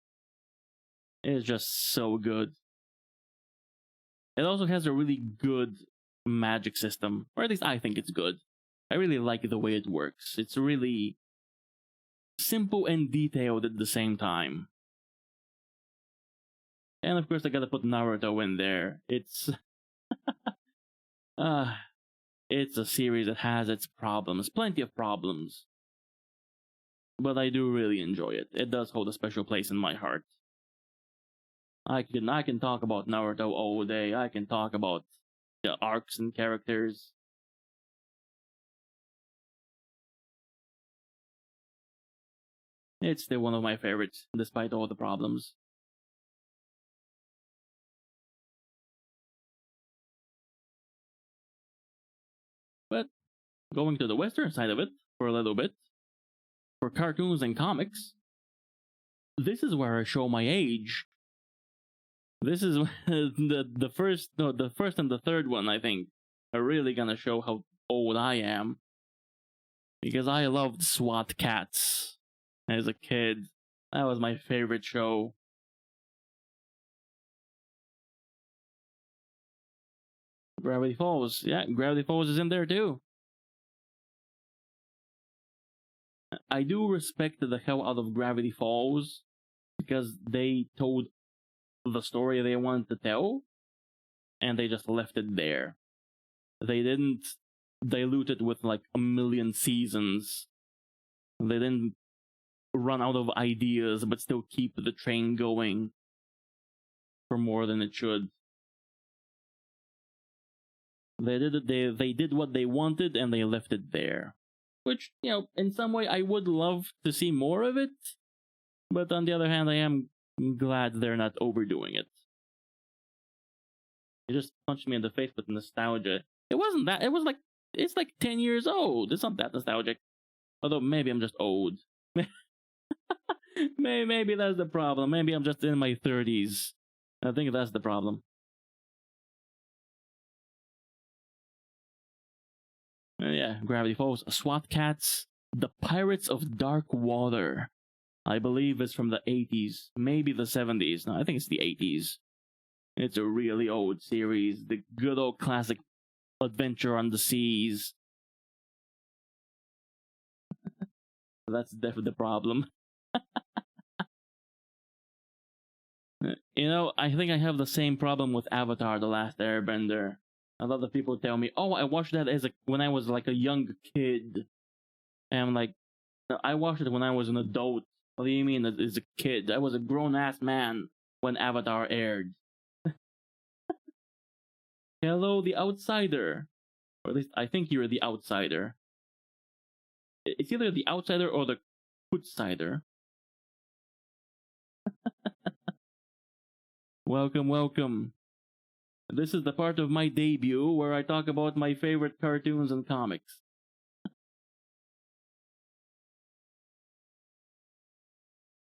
It's just so good. It also has a really good magic system, or at least I think it's good. I really like the way it works. It's really simple and detailed at the same time. And of course, I gotta put Naruto in there. It's it's a series that has its problems, plenty of problems. But I do really enjoy it. It does hold a special place in my heart. I can talk about Naruto all day. I can talk about the arcs and characters. It's still one of my favorites, despite all the problems. But going to the Western side of it for a little bit, for cartoons and comics, this is where I show my age. This is the first and the third one, I think, are really gonna show how old I am. Because I loved SWAT Cats as a kid. That was my favorite show. Gravity Falls, yeah, Gravity Falls is in there too. I do respect the hell out of Gravity Falls because they told the story they wanted to tell, and they just left it there. They didn't dilute it with like a million seasons. They didn't run out of ideas but still keep the train going for more than it should. They did what they wanted and they left it there. Which, you know, in some way I would love to see more of it, but on the other hand I am glad they're not overdoing it. It just punched me in the face with nostalgia. It wasn't that, it's like 10 years old. It's not that nostalgic. Although maybe I'm just old. Maybe that's the problem. Maybe I'm just in my 30s. I think that's the problem. Yeah, Gravity Falls, SWAT Cats, The Pirates of Dark Water. I believe it's from the 80s, maybe the 70s. No, I think it's the 80s. It's a really old series, the good old classic adventure on the seas. That's definitely the problem. You know, I think I have the same problem with Avatar: The Last Airbender. A lot of people tell me, "Oh, I watched that when I was like a young kid," and I'm like, "No, I watched it when I was an adult." What do you mean as a kid? I was a grown ass man when Avatar aired. Hello, the outsider. Or at least I think you're the outsider. It's either the outsider or the outsider. Welcome, welcome. This is the part of my debut where I talk about my favorite cartoons and comics.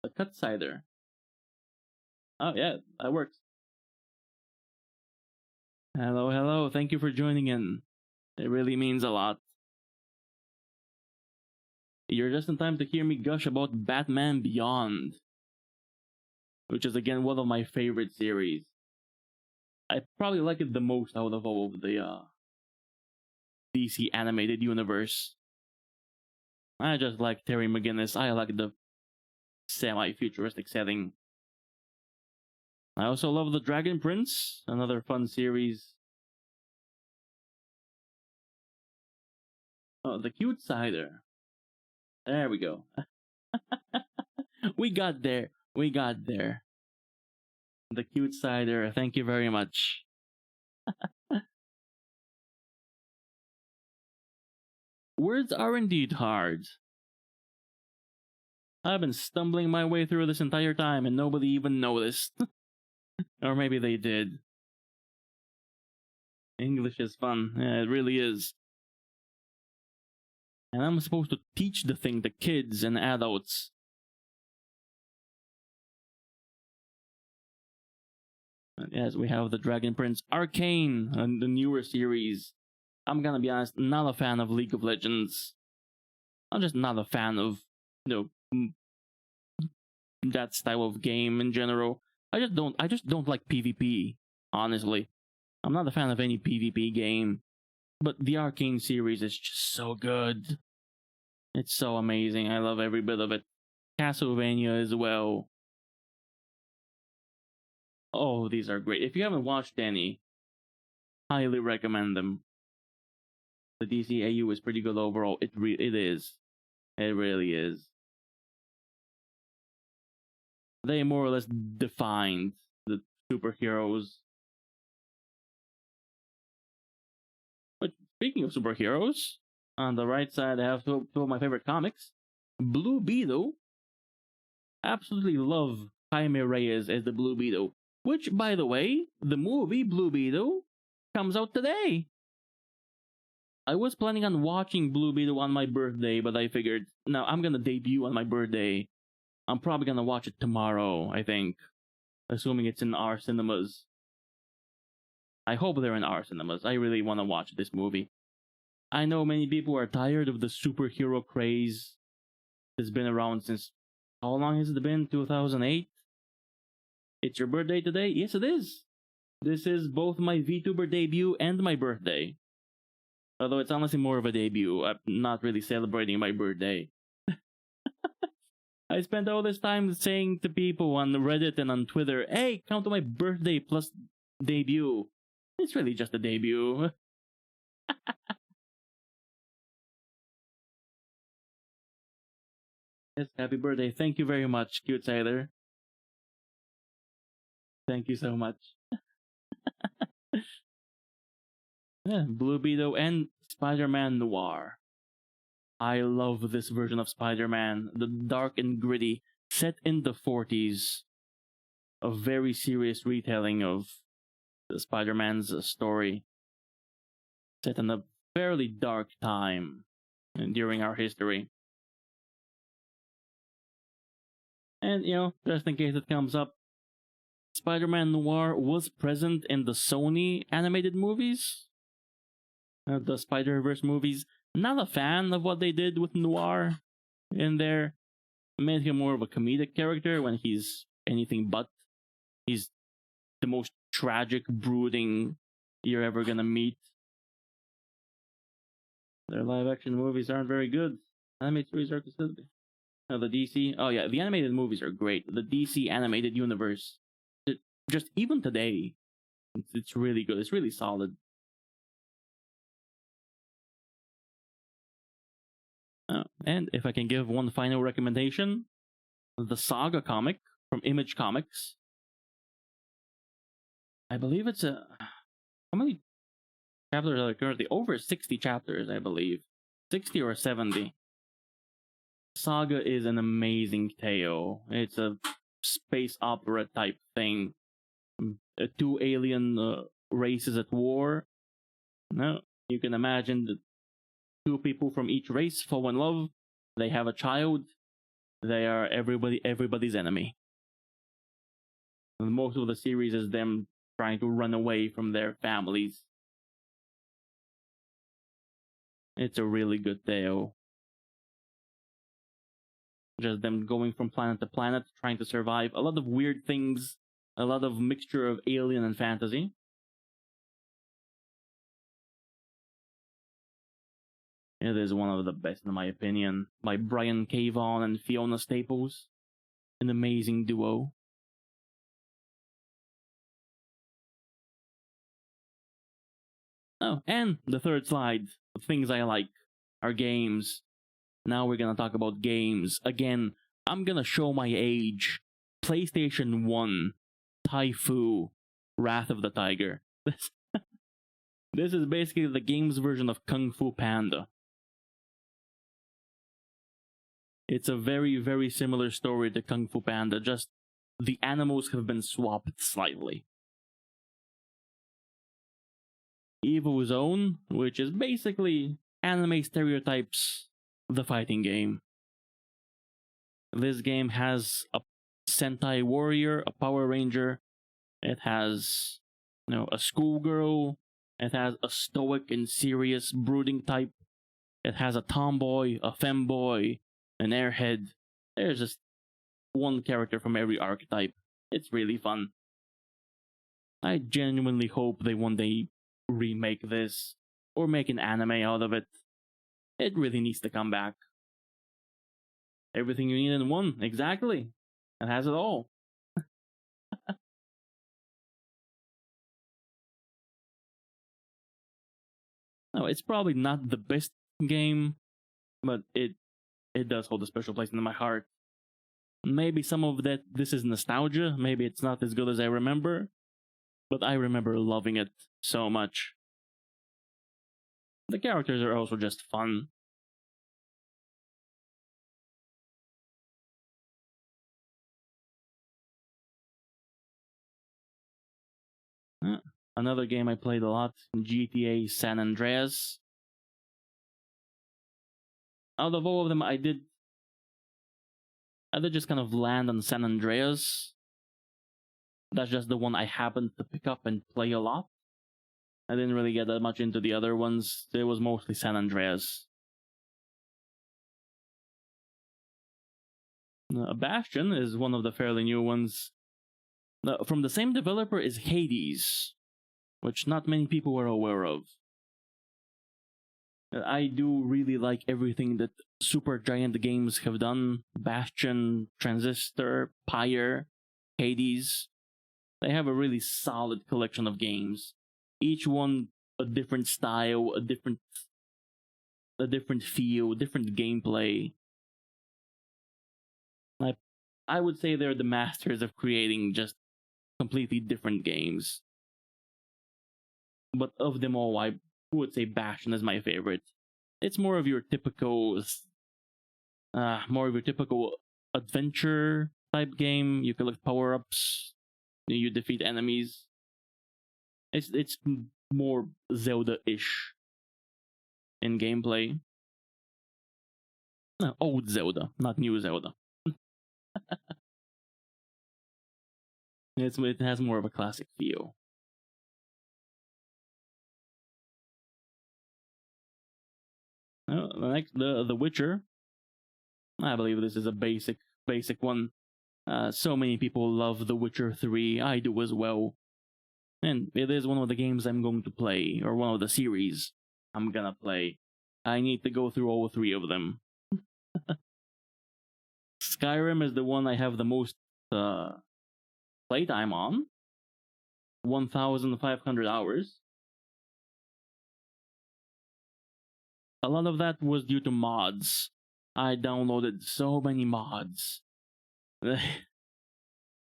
The cutsider. Oh yeah, that works. Hello, hello. Thank you for joining in. It really means a lot. You're just in time to hear me gush about Batman Beyond, which is again one of my favorite series. I probably like it the most out of all of the DC animated universe. I just like Terry McGinnis. I like the semi-futuristic setting. I also love The Dragon Prince, another fun series. Oh, The Cute Cider. There we go. We got there. We got there. The Cute Cider. Thank you very much. Words are indeed hard. I've been stumbling my way through this entire time and nobody even noticed. Or maybe they did. English is fun. Yeah, it really is. And I'm supposed to teach the thing to kids and adults. And yes, we have the Dragon Prince Arcane, and the newer series. I'm gonna be honest, not a fan of League of Legends. I'm just not a fan of, that style of game in general. I just don't like PvP, honestly. I'm not a fan of any PvP game. But the Arcane series is just so good. It's so amazing. I love every bit of it. Castlevania as well. Oh, these are great. If you haven't watched any, highly recommend them. The DCAU is pretty good overall. It is. It really is. They more or less defined the superheroes. But speaking of superheroes, on the right side I have two of my favorite comics. Blue Beetle. Absolutely love Jaime Reyes as the Blue Beetle. Which, by the way, the movie Blue Beetle comes out today. I was planning on watching Blue Beetle on my birthday, but I figured, no, I'm gonna debut on my birthday. I'm probably gonna watch it tomorrow, I think. Assuming it's in our cinemas. I hope they're in our cinemas. I really want to watch this movie. I know many people are tired of the superhero craze. It's been around since... How long has it been? 2008? It's your birthday today? Yes, it is. This is both my VTuber debut and my birthday. Although it's honestly more of a debut. I'm not really celebrating my birthday. I spent all this time saying to people on Reddit and on Twitter, hey, count to my birthday plus debut. It's really just a debut. Yes, happy birthday. Thank you very much, Cute Sailor. Thank you so much. Yeah, Blue Beetle and Spider-Man Noir. I love this version of Spider-Man, the dark and gritty, set in the 40s. A very serious retelling of the Spider-Man's story, set in a fairly dark time during our history. And, just in case it comes up, Spider-Man Noir was present in the Sony animated movies, the Spider-Verse movies. Not a fan of what they did with Noir in there. made him more of a comedic character when he's anything but. He's the most tragic, brooding you're ever gonna meet. Their live action movies aren't very good. Animated series are considered. The DC. Oh yeah, the animated movies are great. The DC animated universe, just even today, it's really good. It's really solid. And if I can give one final recommendation, the Saga comic from Image Comics. I believe it's a. How many chapters are there currently? Over 60 chapters, I believe. 60 or 70. Saga is an amazing tale. It's a space opera type thing. Two alien races at war. No, you can imagine the two people from each race fall in love. They have a child. They are everybody's enemy. And most of the series is them trying to run away from their families. It's a really good tale. Just them going from planet to planet, trying to survive. A lot of weird things, a lot of mixture of alien and fantasy. It is one of the best, in my opinion, by Brian K. Vaughan and Fiona Staples. An amazing duo. Oh, and the third slide, the things I like, are games. Now we're gonna talk about games. Again, I'm gonna show my age. PlayStation 1, Taifu, Wrath of the Tiger. This is basically the game's version of Kung Fu Panda. It's a very, very similar story to Kung Fu Panda, just the animals have been swapped slightly. Evil Zone, which is basically anime stereotypes, the fighting game. This game has a Sentai warrior, a Power Ranger. It has, a schoolgirl. It has a stoic and serious brooding type. It has a tomboy, a femboy, an airhead. There's just one character from every archetype. It's really fun. I genuinely hope they one day remake this or make an anime out of it. It really needs to come back. Everything you need in one, exactly. It has it all. No, it's probably not the best game, but it does hold a special place in my heart. Maybe some of this is nostalgia. Maybe it's not as good as I remember, but I remember loving it so much. The characters are also just fun. Another game I played a lot, GTA San Andreas. Out of all of them, I did just kind of land on San Andreas. That's just the one I happened to pick up and play a lot. I didn't really get that much into the other ones. It was mostly San Andreas. Bastion is one of the fairly new ones. From the same developer is Hades, which not many people were aware of. I do really like everything that Supergiant Games have done. Bastion, Transistor, Pyre, Hades. They have a really solid collection of games. Each one a different style, a different feel, different gameplay. I would say they're the masters of creating just completely different games. But of them all, I would say Bastion is my favorite. It's more of your typical adventure type game. You collect power-ups, you defeat enemies. It's more Zelda-ish in gameplay. No, old Zelda, not new Zelda. It has more of a classic feel. The Witcher. I believe this is a basic one. So many people love The Witcher 3. I do as well. And it is one of the games I'm going to play, or one of the series I'm gonna play. I need to go through all three of them. Skyrim is the one I have the most playtime on. 1,500 hours. A lot of that was due to mods. I downloaded so many mods.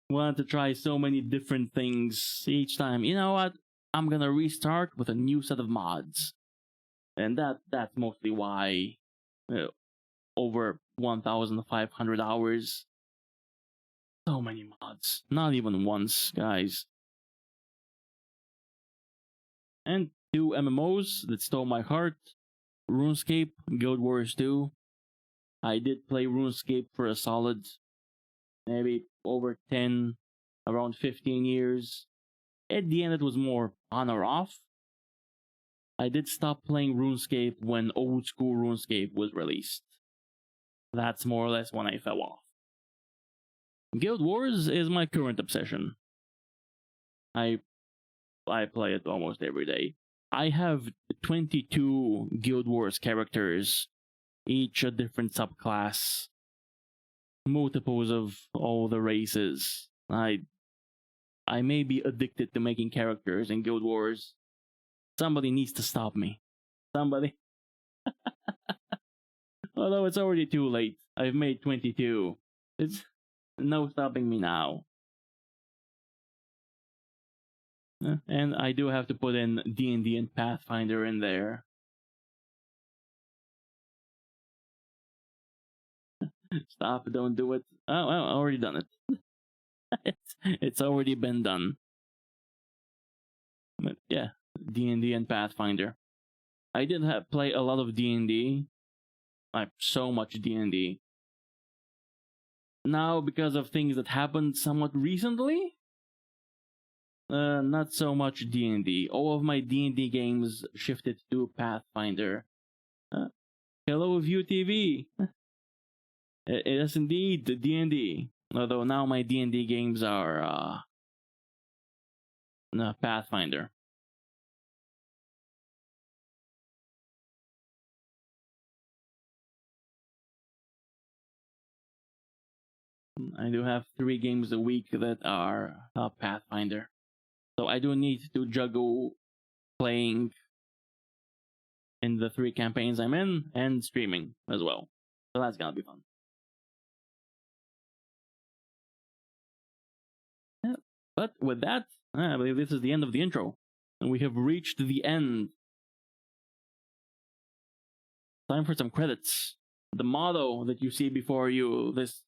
Wanted to try so many different things each time. You know what? I'm gonna restart with a new set of mods. And that's mostly why over 1,500 hours. So many mods. Not even once, guys. And 2 MMOs that stole my heart. RuneScape, Guild Wars 2. I did play RuneScape for a solid maybe over 10, around 15 years. At the end, it was more on or off. I did stop playing RuneScape when old school RuneScape was released. That's more or less when I fell off. Guild Wars is my current obsession. I play it almost every day. I have 22 Guild Wars characters, each a different subclass, multiples of all the races. I may be addicted to making characters in Guild Wars. Somebody needs to stop me. Somebody. Although it's already too late. I've made 22. It's no stopping me now. And I do have to put in D&D and Pathfinder in there. Stop, don't do it. Oh, well, I already done it. It's already been done. But yeah, D&D and Pathfinder. I did play a lot of D&D. Like, so much D&D. Now, because of things that happened somewhat recently, not so much D&D. All of my D&D games shifted to Pathfinder. Hello, ViewTV. It is indeed the D&D. Although now my D&D games are Pathfinder. I do have 3 games a week that are Pathfinder. So I do need to juggle playing in the 3 campaigns I'm in and streaming as well. So that's gonna be fun. Yeah. But with that, I believe this is the end of the intro. And we have reached the end. Time for some credits. The motto that you see before you, this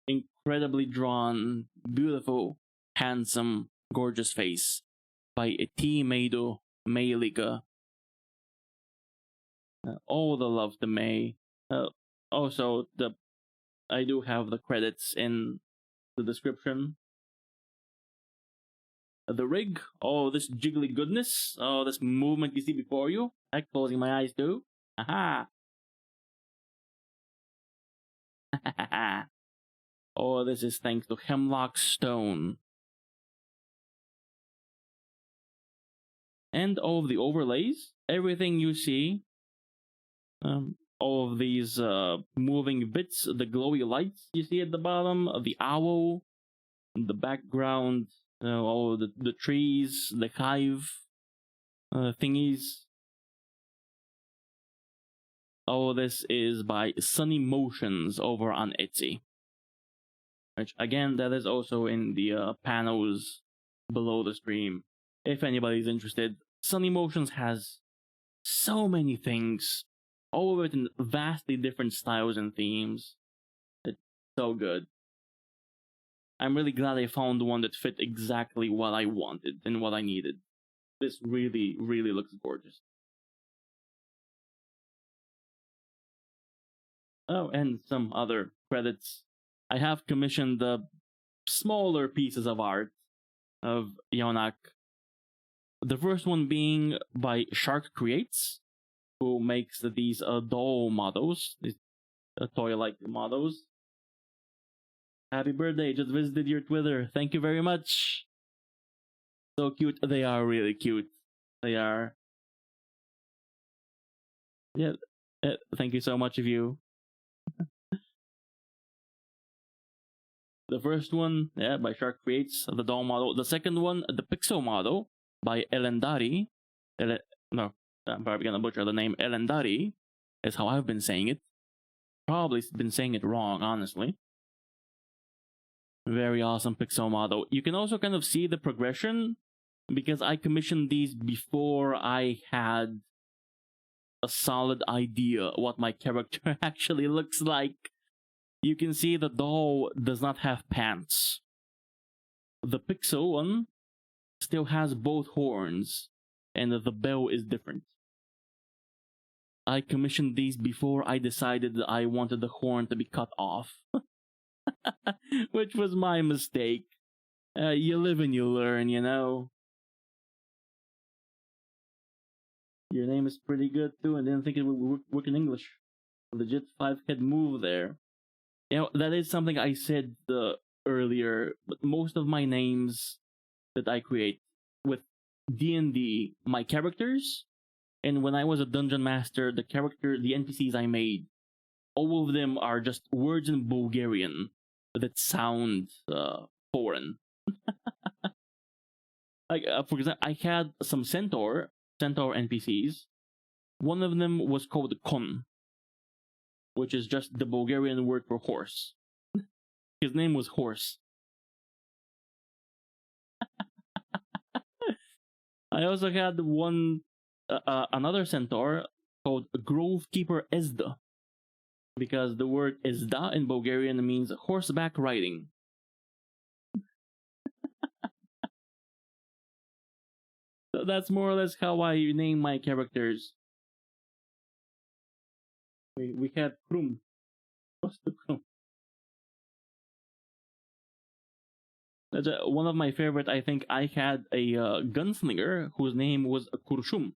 incredibly drawn, beautiful, handsome, gorgeous face by T. Meido Meiliga. All the love to May. Also, I do have the credits in the description. The rig, oh, this jiggly goodness, oh, this movement you see before you. I'm closing my eyes too. Aha! Oh, this is thanks to Hemlock Stone. And all of the overlays, everything you see, all of these moving bits, the glowy lights you see at the bottom, the owl, the background, all the trees, the hive thingies. All this is by Sunny Motions over on Etsy. Which, again, that is also in the panels below the stream. If anybody's interested, Sunny Motions has so many things, all of it in vastly different styles and themes. It's so good. I'm really glad I found one that fit exactly what I wanted and what I needed. This really, really looks gorgeous. Oh, and some other credits. I have commissioned the smaller pieces of art of Yonack. The first one being by Shark Creates, who makes these doll models. toy-like models. Happy birthday! Just visited your Twitter. Thank you very much. So cute. They are really cute. They are. Yeah. Thank you so much of you. The first one, yeah, by Shark Creates, the doll model. The second one, the Pixel model by Elendari. No, I'm probably gonna butcher the name. Elendari is how I've been saying it. Probably been saying it wrong, honestly. Very awesome Pixel model. You can also kind of see the progression because I commissioned these before I had a solid idea what my character actually looks like. You can see the doll does not have pants. The Pixel one still has both horns, and the bell is different. I commissioned these before I decided that I wanted the horn to be cut off, which was my mistake. You live and you learn, you know. Your name is pretty good too, and didn't think it would work in English. Legit 5-head move there. You know, that is something I said earlier, but most of my names that I create with D&D, my characters, and when I was a dungeon master, the NPCs I made, all of them are just words in Bulgarian that sound foreign. Like, for example, I had some centaur NPCs. One of them was called Kon, which is just the Bulgarian word for horse. His name was Horse. I also had another centaur called Grovekeeper Ezda, because the word Ezda in Bulgarian means horseback riding. So that's more or less how I name my characters. We had Krum. What's the Krum? That's one of my favorite. I think I had a gunslinger whose name was Kurshum,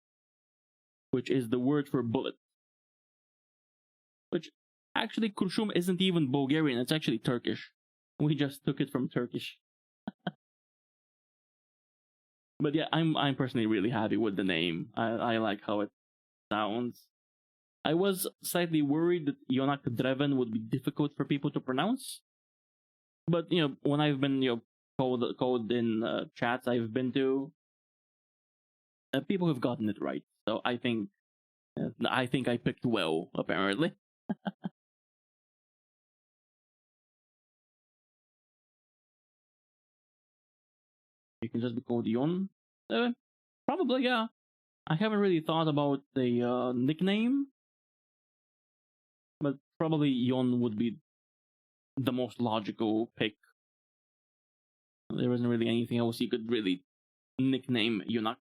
which is the word for bullet. Which actually Kurshum isn't even Bulgarian, it's actually Turkish. We just took it from Turkish. But yeah, I'm personally really happy with the name. I like how it sounds. I was slightly worried that Yonack Dreven would be difficult for people to pronounce. But you know, when I've been called in chats I've been to, people have gotten it right. So I think I picked well, apparently. You can just be called Yon. Probably, yeah. I haven't really thought about the nickname, but probably Yon would be the most logical pick. There isn't really anything else you could really nickname Yonack.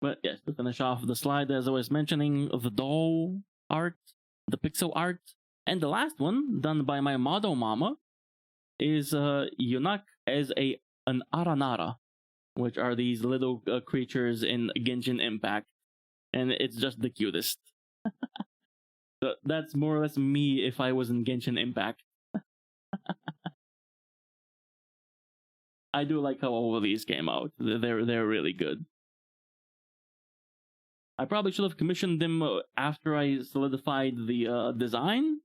But yes, to finish off the slide, as I was mentioning, the doll art, the pixel art, and the last one, done by my model mama, is Yonack as an Aranara, which are these little creatures in Genshin Impact, and it's just the cutest. So that's more or less me if I was in Genshin Impact. I do like how all of these came out. They're really good. I probably should have commissioned them after I solidified the design.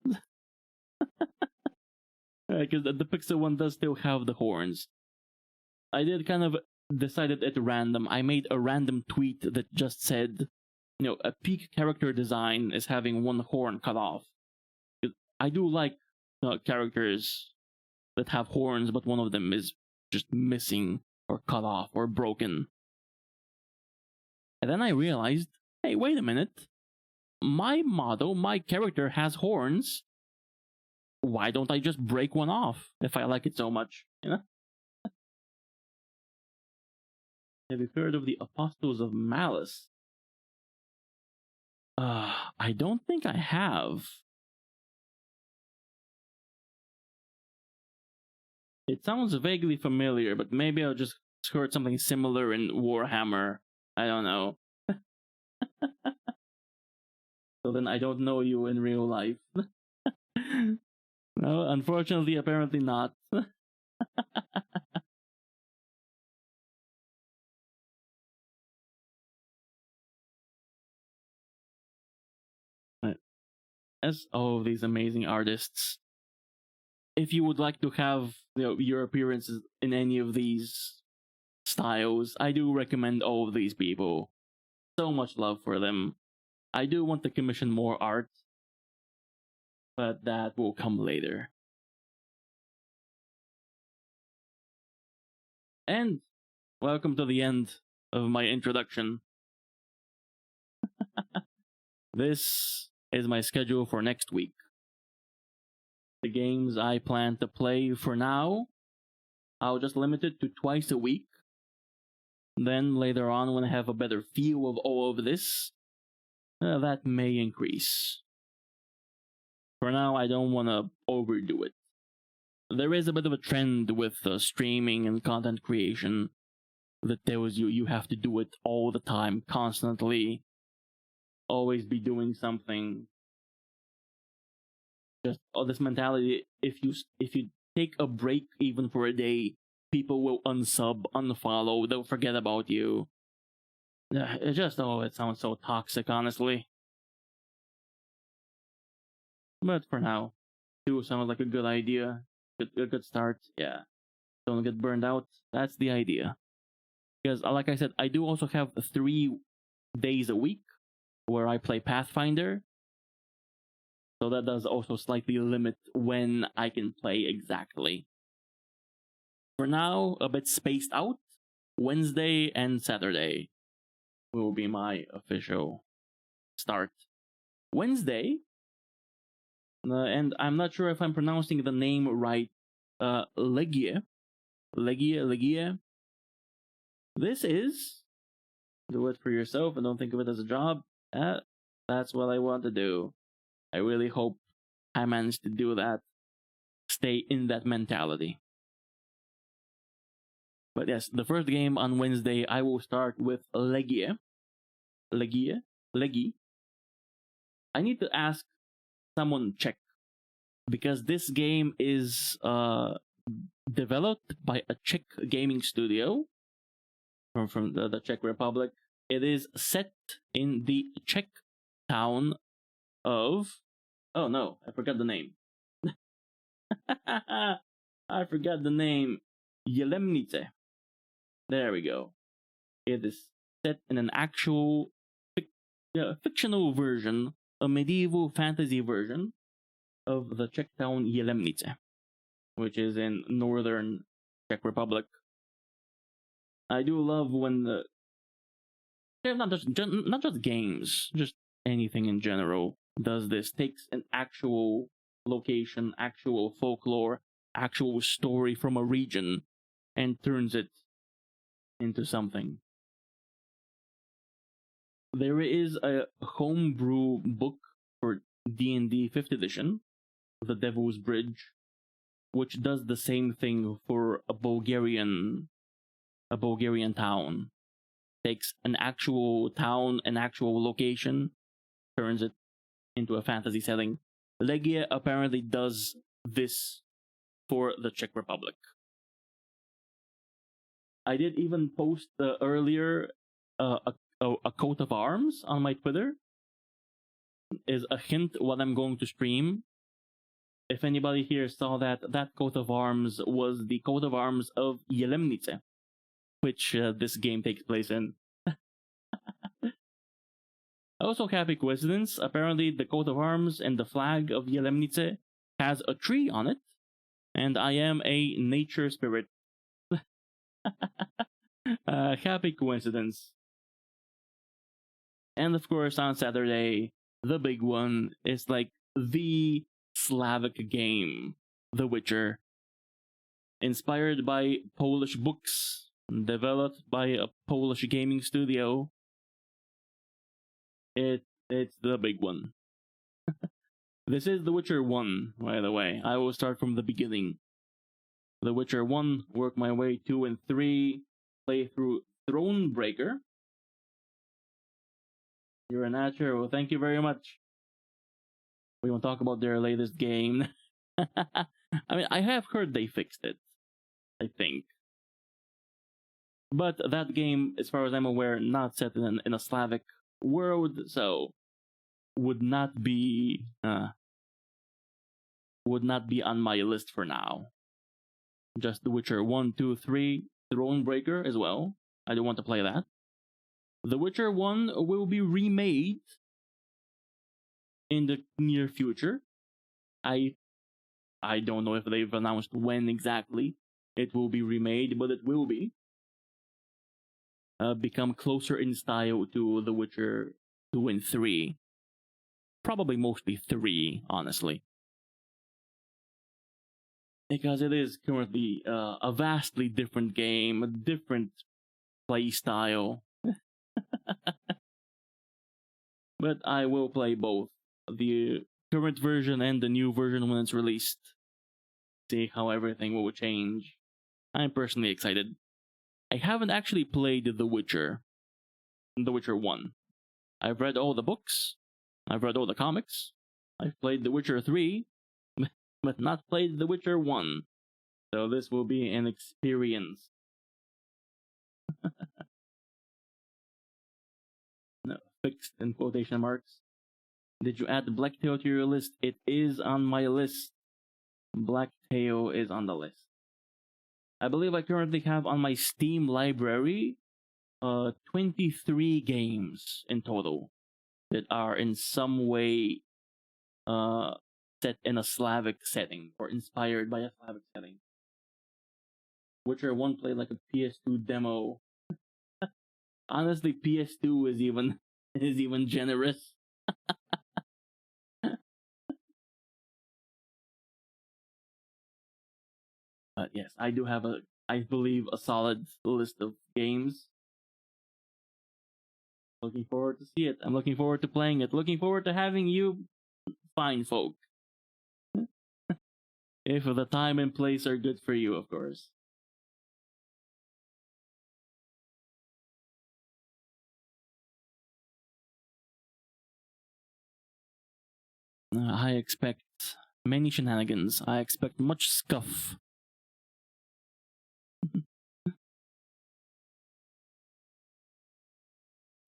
Because the Pixel one does still have the horns. I did kind of decided at random. I made a random tweet that just said, you know, a peak character design is having one horn cut off. I do like characters that have horns, but one of them is just missing or cut off or broken. And then I realized, hey, wait a minute. My model, my character has horns. Why don't I just break one off if I like it so much? You know? Have you heard of the Apostles of Malice? I don't think I have. It sounds vaguely familiar, but maybe I'll just heard something similar in Warhammer. I don't know. So then I don't know you in real life. No, unfortunately, apparently not. As all of these amazing artists, if you would like to have your appearances in any of these styles, I do recommend all of these people. So much love for them. I do want to commission more art, but that will come later. And welcome to the end of my introduction. This is my schedule for next week. The games I plan to play for now, I'll just limit it to twice a week. Then later on, when I have a better feel of all of this, that may increase. For now, I don't want to overdo it. There is a bit of a trend with streaming and content creation that tells you have to do it all the time, constantly, always be doing something. Just this mentality, if you take a break even for a day, people will unsub, unfollow, they'll forget about you. It sounds so toxic, honestly. But for now, 2 sounds like a good idea. A good start, yeah. Don't get burned out, that's the idea. Because, like I said, I do also have 3 days a week where I play Pathfinder. So that does also slightly limit when I can play exactly. For now, a bit spaced out, Wednesday and Saturday will be my official start. Wednesday, and I'm not sure if I'm pronouncing the name right, Legia. This is, do it for yourself and don't think of it as a job. That's what I want to do. I really hope I manage to do that. Stay in that mentality. But yes, the first game on Wednesday, I will start with Legia. Legi. I need to ask someone Czech, because this game is developed by a Czech gaming studio from the Czech Republic. It is set in the Czech town of... Oh no, I forgot the name. I forgot the name. Yelemnice. There we go. It is set in an actual fictional version, a medieval fantasy version of the Czech town Yelemnice, which is in northern Czech Republic. I do love when not just games, just anything in general does this. Takes an actual location, actual folklore, actual story from a region, and turns it into something. There is a homebrew book for D&D 5th edition, The Devil's Bridge, which does the same thing for a Bulgarian town. Takes an actual town, an actual location, turns it into a fantasy setting. Legia apparently does this for the Czech Republic. I did even post earlier a coat of arms on my Twitter. Is a hint what I'm going to stream. If anybody here saw that coat of arms was the coat of arms of Yelemnice, which this game takes place in. Also, happy coincidence, apparently the coat of arms and the flag of Yelemnice has a tree on it, and I am a nature spirit. Happy coincidence. And of course, on Saturday, the big one is like the Slavic game, The Witcher. Inspired by Polish books, developed by a Polish gaming studio. It's the big one. This is The Witcher 1, by the way. I will start from the beginning. The Witcher 1, work my way 2 and 3, play through Thronebreaker. You're a natural. Well, thank you very much. We won't talk about their latest game. I mean, I have heard they fixed it, I think. But that game, as far as I'm aware, not set in a Slavic world, so would not be on my list for now. Just The Witcher 1, 2, 3, Thronebreaker as well. I don't want to play that. The Witcher 1 will be remade in the near future. I don't know if they've announced when exactly it will be remade, but it will be. Become closer in style to The Witcher 2 and 3. Probably mostly 3, honestly. Because it is currently a vastly different game, a different play style. But I will play both the current version and the new version when it's released. See how everything will change. I'm personally excited. I haven't actually played The Witcher 1. I've read all the books. I've read all the comics. I've played The Witcher 3, but not played The Witcher 1. So this will be an experience. No, fixed in quotation marks. Did you add Blacktail to your list? It is on my list. Blacktail is on the list. I believe I currently have on my Steam library 23 games in total that are in some way set in a Slavic setting or inspired by a Slavic setting. Witcher 1 played like a PS2 demo. Honestly, PS2 is even generous. But yes, I do have I believe, a solid list of games. Looking forward to see it. I'm looking forward to playing it. Looking forward to having you fine folk. If the time and place are good for you, of course. I expect many shenanigans. I expect much scuff.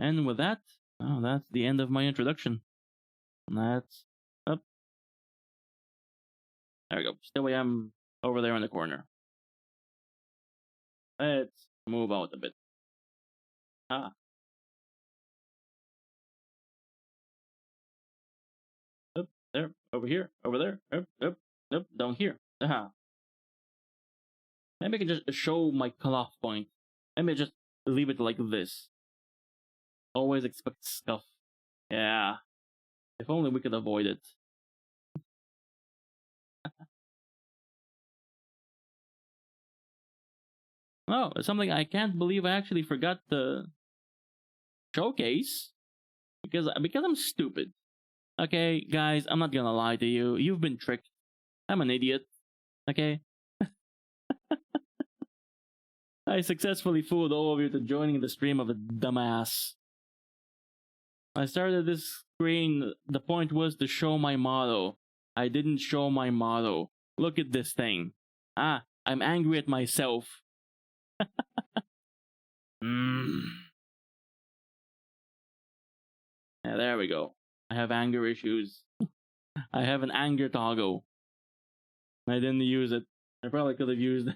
And with that, that's the end of my introduction. That's up. There we go. Still I am over there in the corner. Let's move out a bit. Up there, over here, over there, up, down here. Maybe I can just show my cutoff point. Maybe just leave it like this. Always expect scuff. Yeah. If only we could avoid it. Oh, it's something I can't believe I actually forgot to showcase. Because I'm stupid. Okay, guys, I'm not gonna lie to you. You've been tricked. I'm an idiot. Okay? I successfully fooled all of you to joining the stream of a dumbass. I started this screen, the point was to show my model. I didn't show my model. Look at this thing. I'm angry at myself. Yeah, there we go. I have anger issues. I have an anger toggle. I didn't use it. I probably could have used it.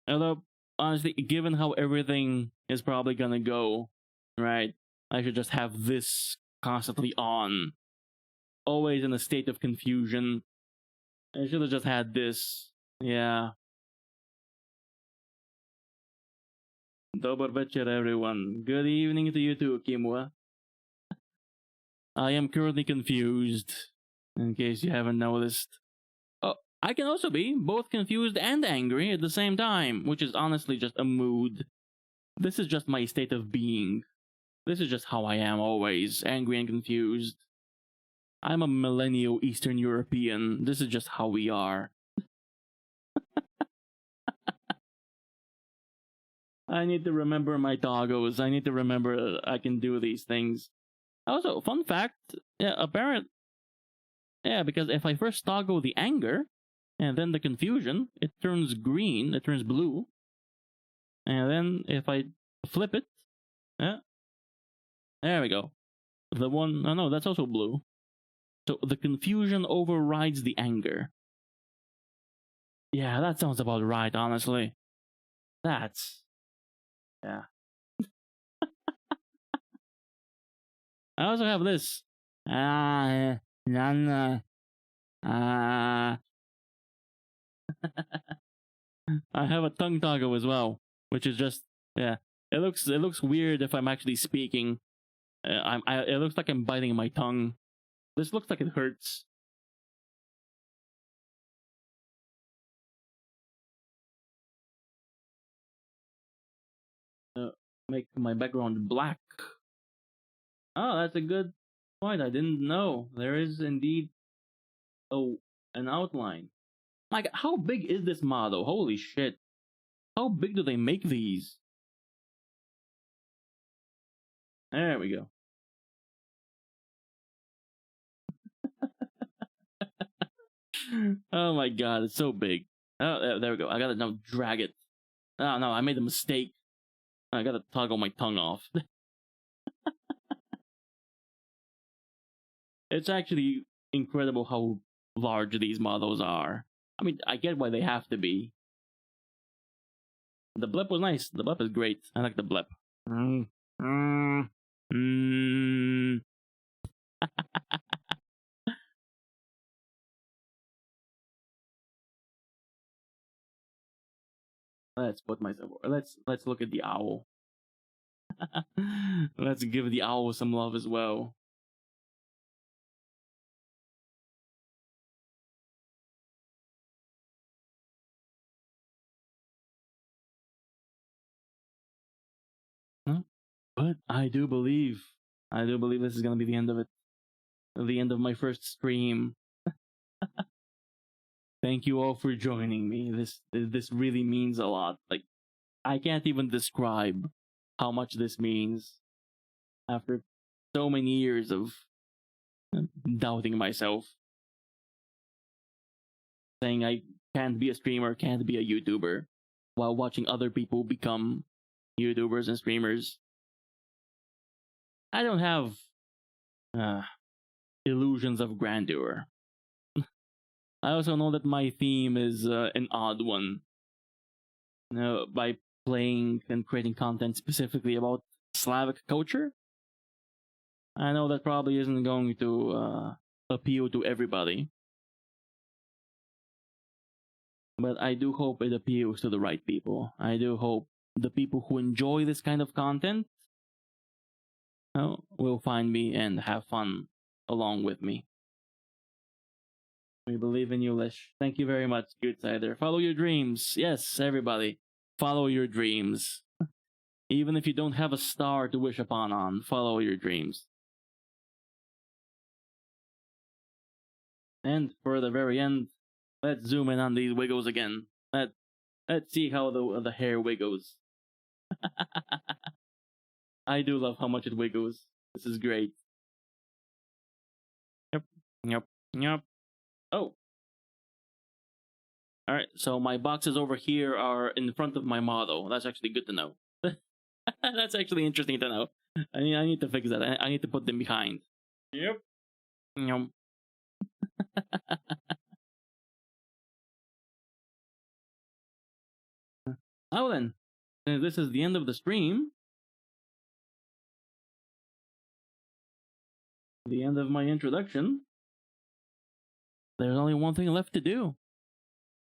Although, honestly, given how everything is probably gonna go, right, I should just have this constantly on. Always in a state of confusion. I should have just had this. Yeah. Dobar večer, everyone. Good evening to you too, Kimwa. I am currently confused, in case you haven't noticed. Oh, I can also be both confused and angry at the same time, which is honestly just a mood. This is just my state of being. This is just how I am always, angry and confused. I'm a millennial Eastern European. This is just how we are. I need to remember my toggles. I need to remember I can do these things. Also, fun fact, yeah, because if I first toggle the anger and then the confusion, it turns green, it turns blue. And then if I flip it, yeah, there we go. The one, oh no, that's also blue. So the confusion overrides the anger. Yeah, that sounds about right, honestly. That's, yeah. I also have this. Nana. I have a tongue toggle as well, which is just, yeah. It looks weird if I'm actually speaking. It looks like I'm biting my tongue. This looks like it hurts. Make my background black. Oh, that's a good point. I didn't know. There is indeed an outline. My God, how big is this model? Holy shit. How big do they make these? There we go. Oh my God, it's so big. Oh, there we go. I gotta now drag it. Oh no, I made a mistake. I gotta toggle my tongue off. It's actually incredible how large these models are. I mean, I get why they have to be. The blip was nice. The blip is great. I like the blip. Mm, mm, mm. Let's put myself. Let's look at the owl. Let's give the owl some love as well. Huh? But I do believe this is gonna be the end of it. The end of my first stream. Thank you all for joining me. This really means a lot. Like, I can't even describe how much this means after so many years of doubting myself, saying I can't be a streamer, can't be a YouTuber, while watching other people become YouTubers and streamers. I don't have uh, illusions of grandeur. I also know that my theme is an odd one. By playing and creating content specifically about Slavic culture, I know that probably isn't going to appeal to everybody. But I do hope it appeals to the right people. I do hope the people who enjoy this kind of content will find me and have fun along with me. We believe in you, Lesh. Thank you very much, Cutesider. Follow your dreams. Yes, everybody. Follow your dreams. Even if you don't have a star to wish upon, follow your dreams. And for the very end, let's zoom in on these wiggles again. Let's see how the hair wiggles. I do love how much it wiggles. This is great. Yep. Oh. Alright, so my boxes over here are in front of my model. That's actually good to know. That's actually interesting to know. I need to fix that. I need to put them behind. Yep. Oh then, since this is the end of the stream, the end of my introduction, there's only one thing left to do.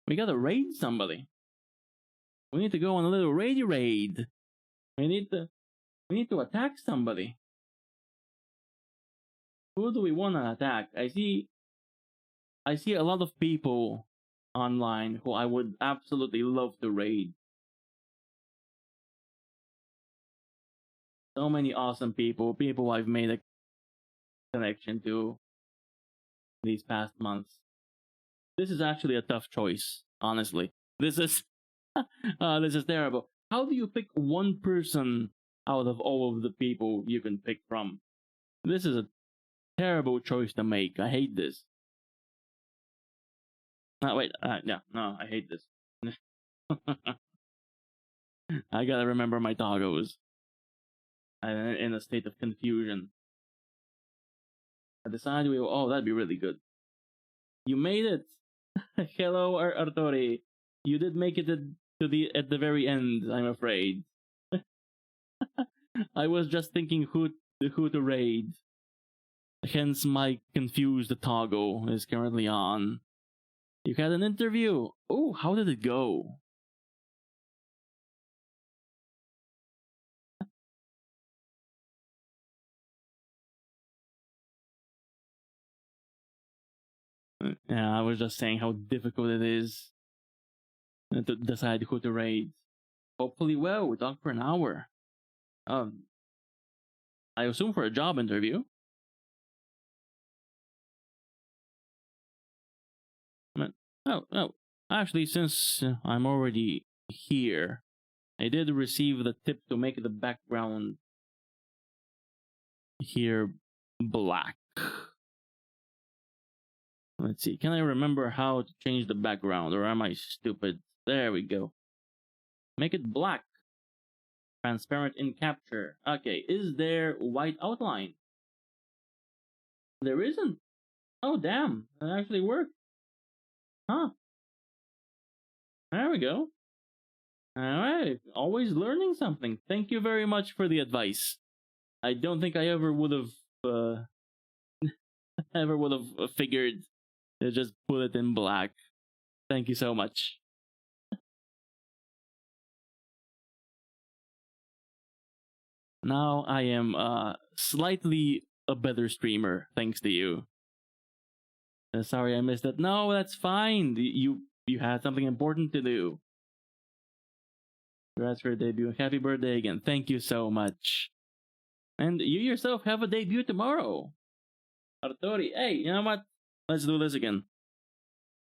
We gotta raid somebody. We need to go on a little raid. We need to attack somebody. Who do we want to attack? I see a lot of people online who I would absolutely love to raid. So many awesome people I've made a connection to these past months. This is actually a tough choice, honestly. This is this is terrible. How do you pick one person out of all of the people you can pick from? This is a terrible choice to make. I hate this. Wait, yeah, no, I hate this. I gotta remember my toggos. I'm in a state of confusion. I decided oh, that'd be really good. You made it! Hello, Artori. You did make it at the very end, I'm afraid. I was just thinking who to raid. Hence my confused toggle is currently on. You had an interview. Oh, how did it go? Yeah, I was just saying how difficult it is to decide who to raid. Hopefully, well, we talked for an hour. I assume for a job interview. Oh, actually, since I'm already here, I did receive the tip to make the background here black. Let's see, can I remember how to change the background, or am I stupid? There we go. Make it black. Transparent in capture. Okay, is there white outline? There isn't. Oh, damn, that actually worked. Huh. There we go. Alright, always learning something. Thank you very much for the advice. I don't think I ever would have figured to just put it in black. Thank you so much. Now I am slightly a better streamer thanks to you. Sorry I missed it. No, that's fine. You had something important to do. Congrats for your debut. Happy birthday again. Thank you so much. And you yourself have a debut tomorrow. Artori, hey, you know what? Let's do this again.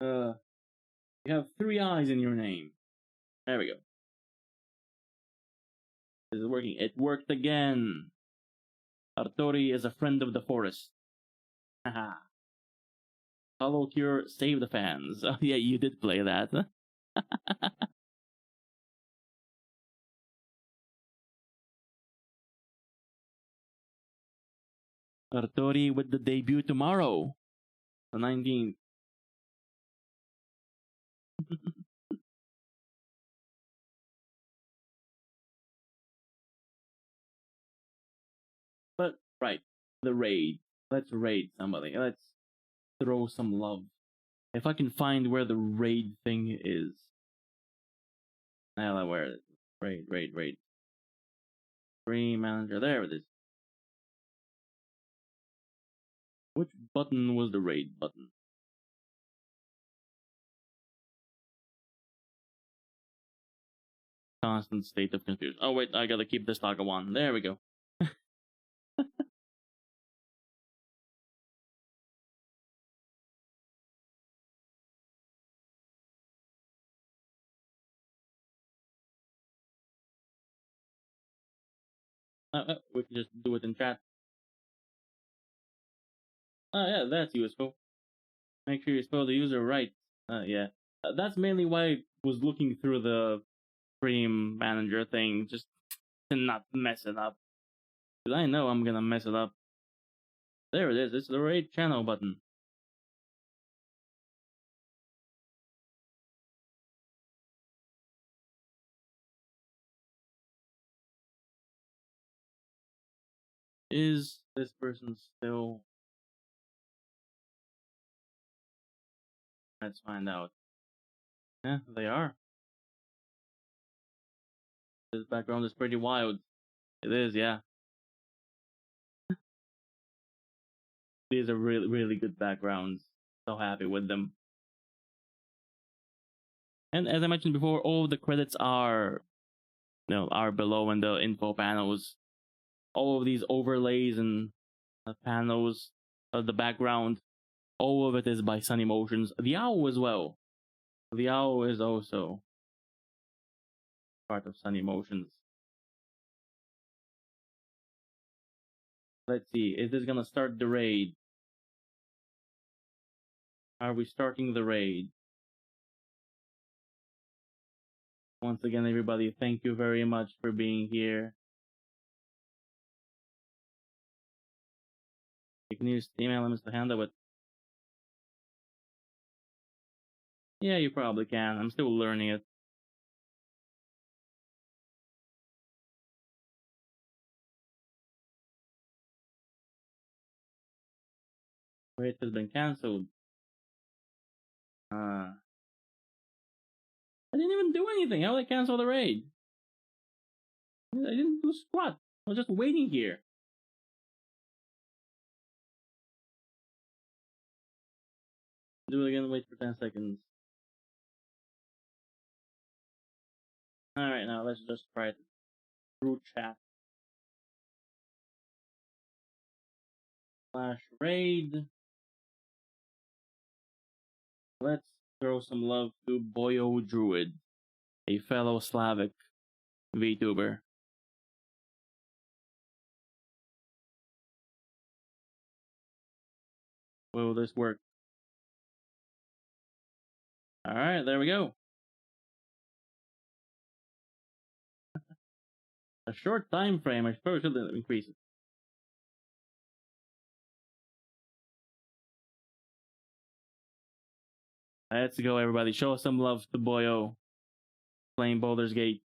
You have 3 eyes in your name. There we go. This is working. It worked again. Artori is a friend of the forest. Haha. Hollow Cure, save the fans. Oh yeah, you did play that. Artori with the debut tomorrow, the 19th. But, right, the raid. Let's raid somebody. Let's throw some love. If I can find where the raid thing is. Now, where is it? Raid. Free manager. There it is. Which button was the raid button? Constant state of confusion. Oh wait, I gotta keep this toggle on. There we go. We can just do it in chat. Oh yeah, that's useful. Make sure you spell the user right. Yeah. That's mainly why I was looking through the stream manager thing, just to not mess it up. Because I know I'm gonna mess it up. There it is, it's the right channel button. Is this person still... Let's find out. Yeah, they are. This background is pretty wild. It is, yeah. These are really, really good backgrounds. So happy with them. And as I mentioned before, all the credits are, are below in the info panels. All of these overlays and panels of the background, all of it is by Sun Emotions. The owl as well. The owl is also Part of Sun Emotions. Let's see, is this gonna start the raid? Are we starting the raid? Once again, everybody, thank you very much for being here. You can use email him to handle it. Yeah, you probably can. I'm still learning it. Raid has been cancelled. I didn't even do anything. How did I cancel the raid? I didn't do squat. I was just waiting here. Do it again. Wait for 10 seconds. Alright, now let's just try it through chat. /raid. Let's throw some love to Boyo Druid, a fellow Slavic VTuber. Will this work? Alright, there we go. A short time frame. I suppose should increase it. Let's go, everybody. Show some love to Boyo playing Baldur's Gate.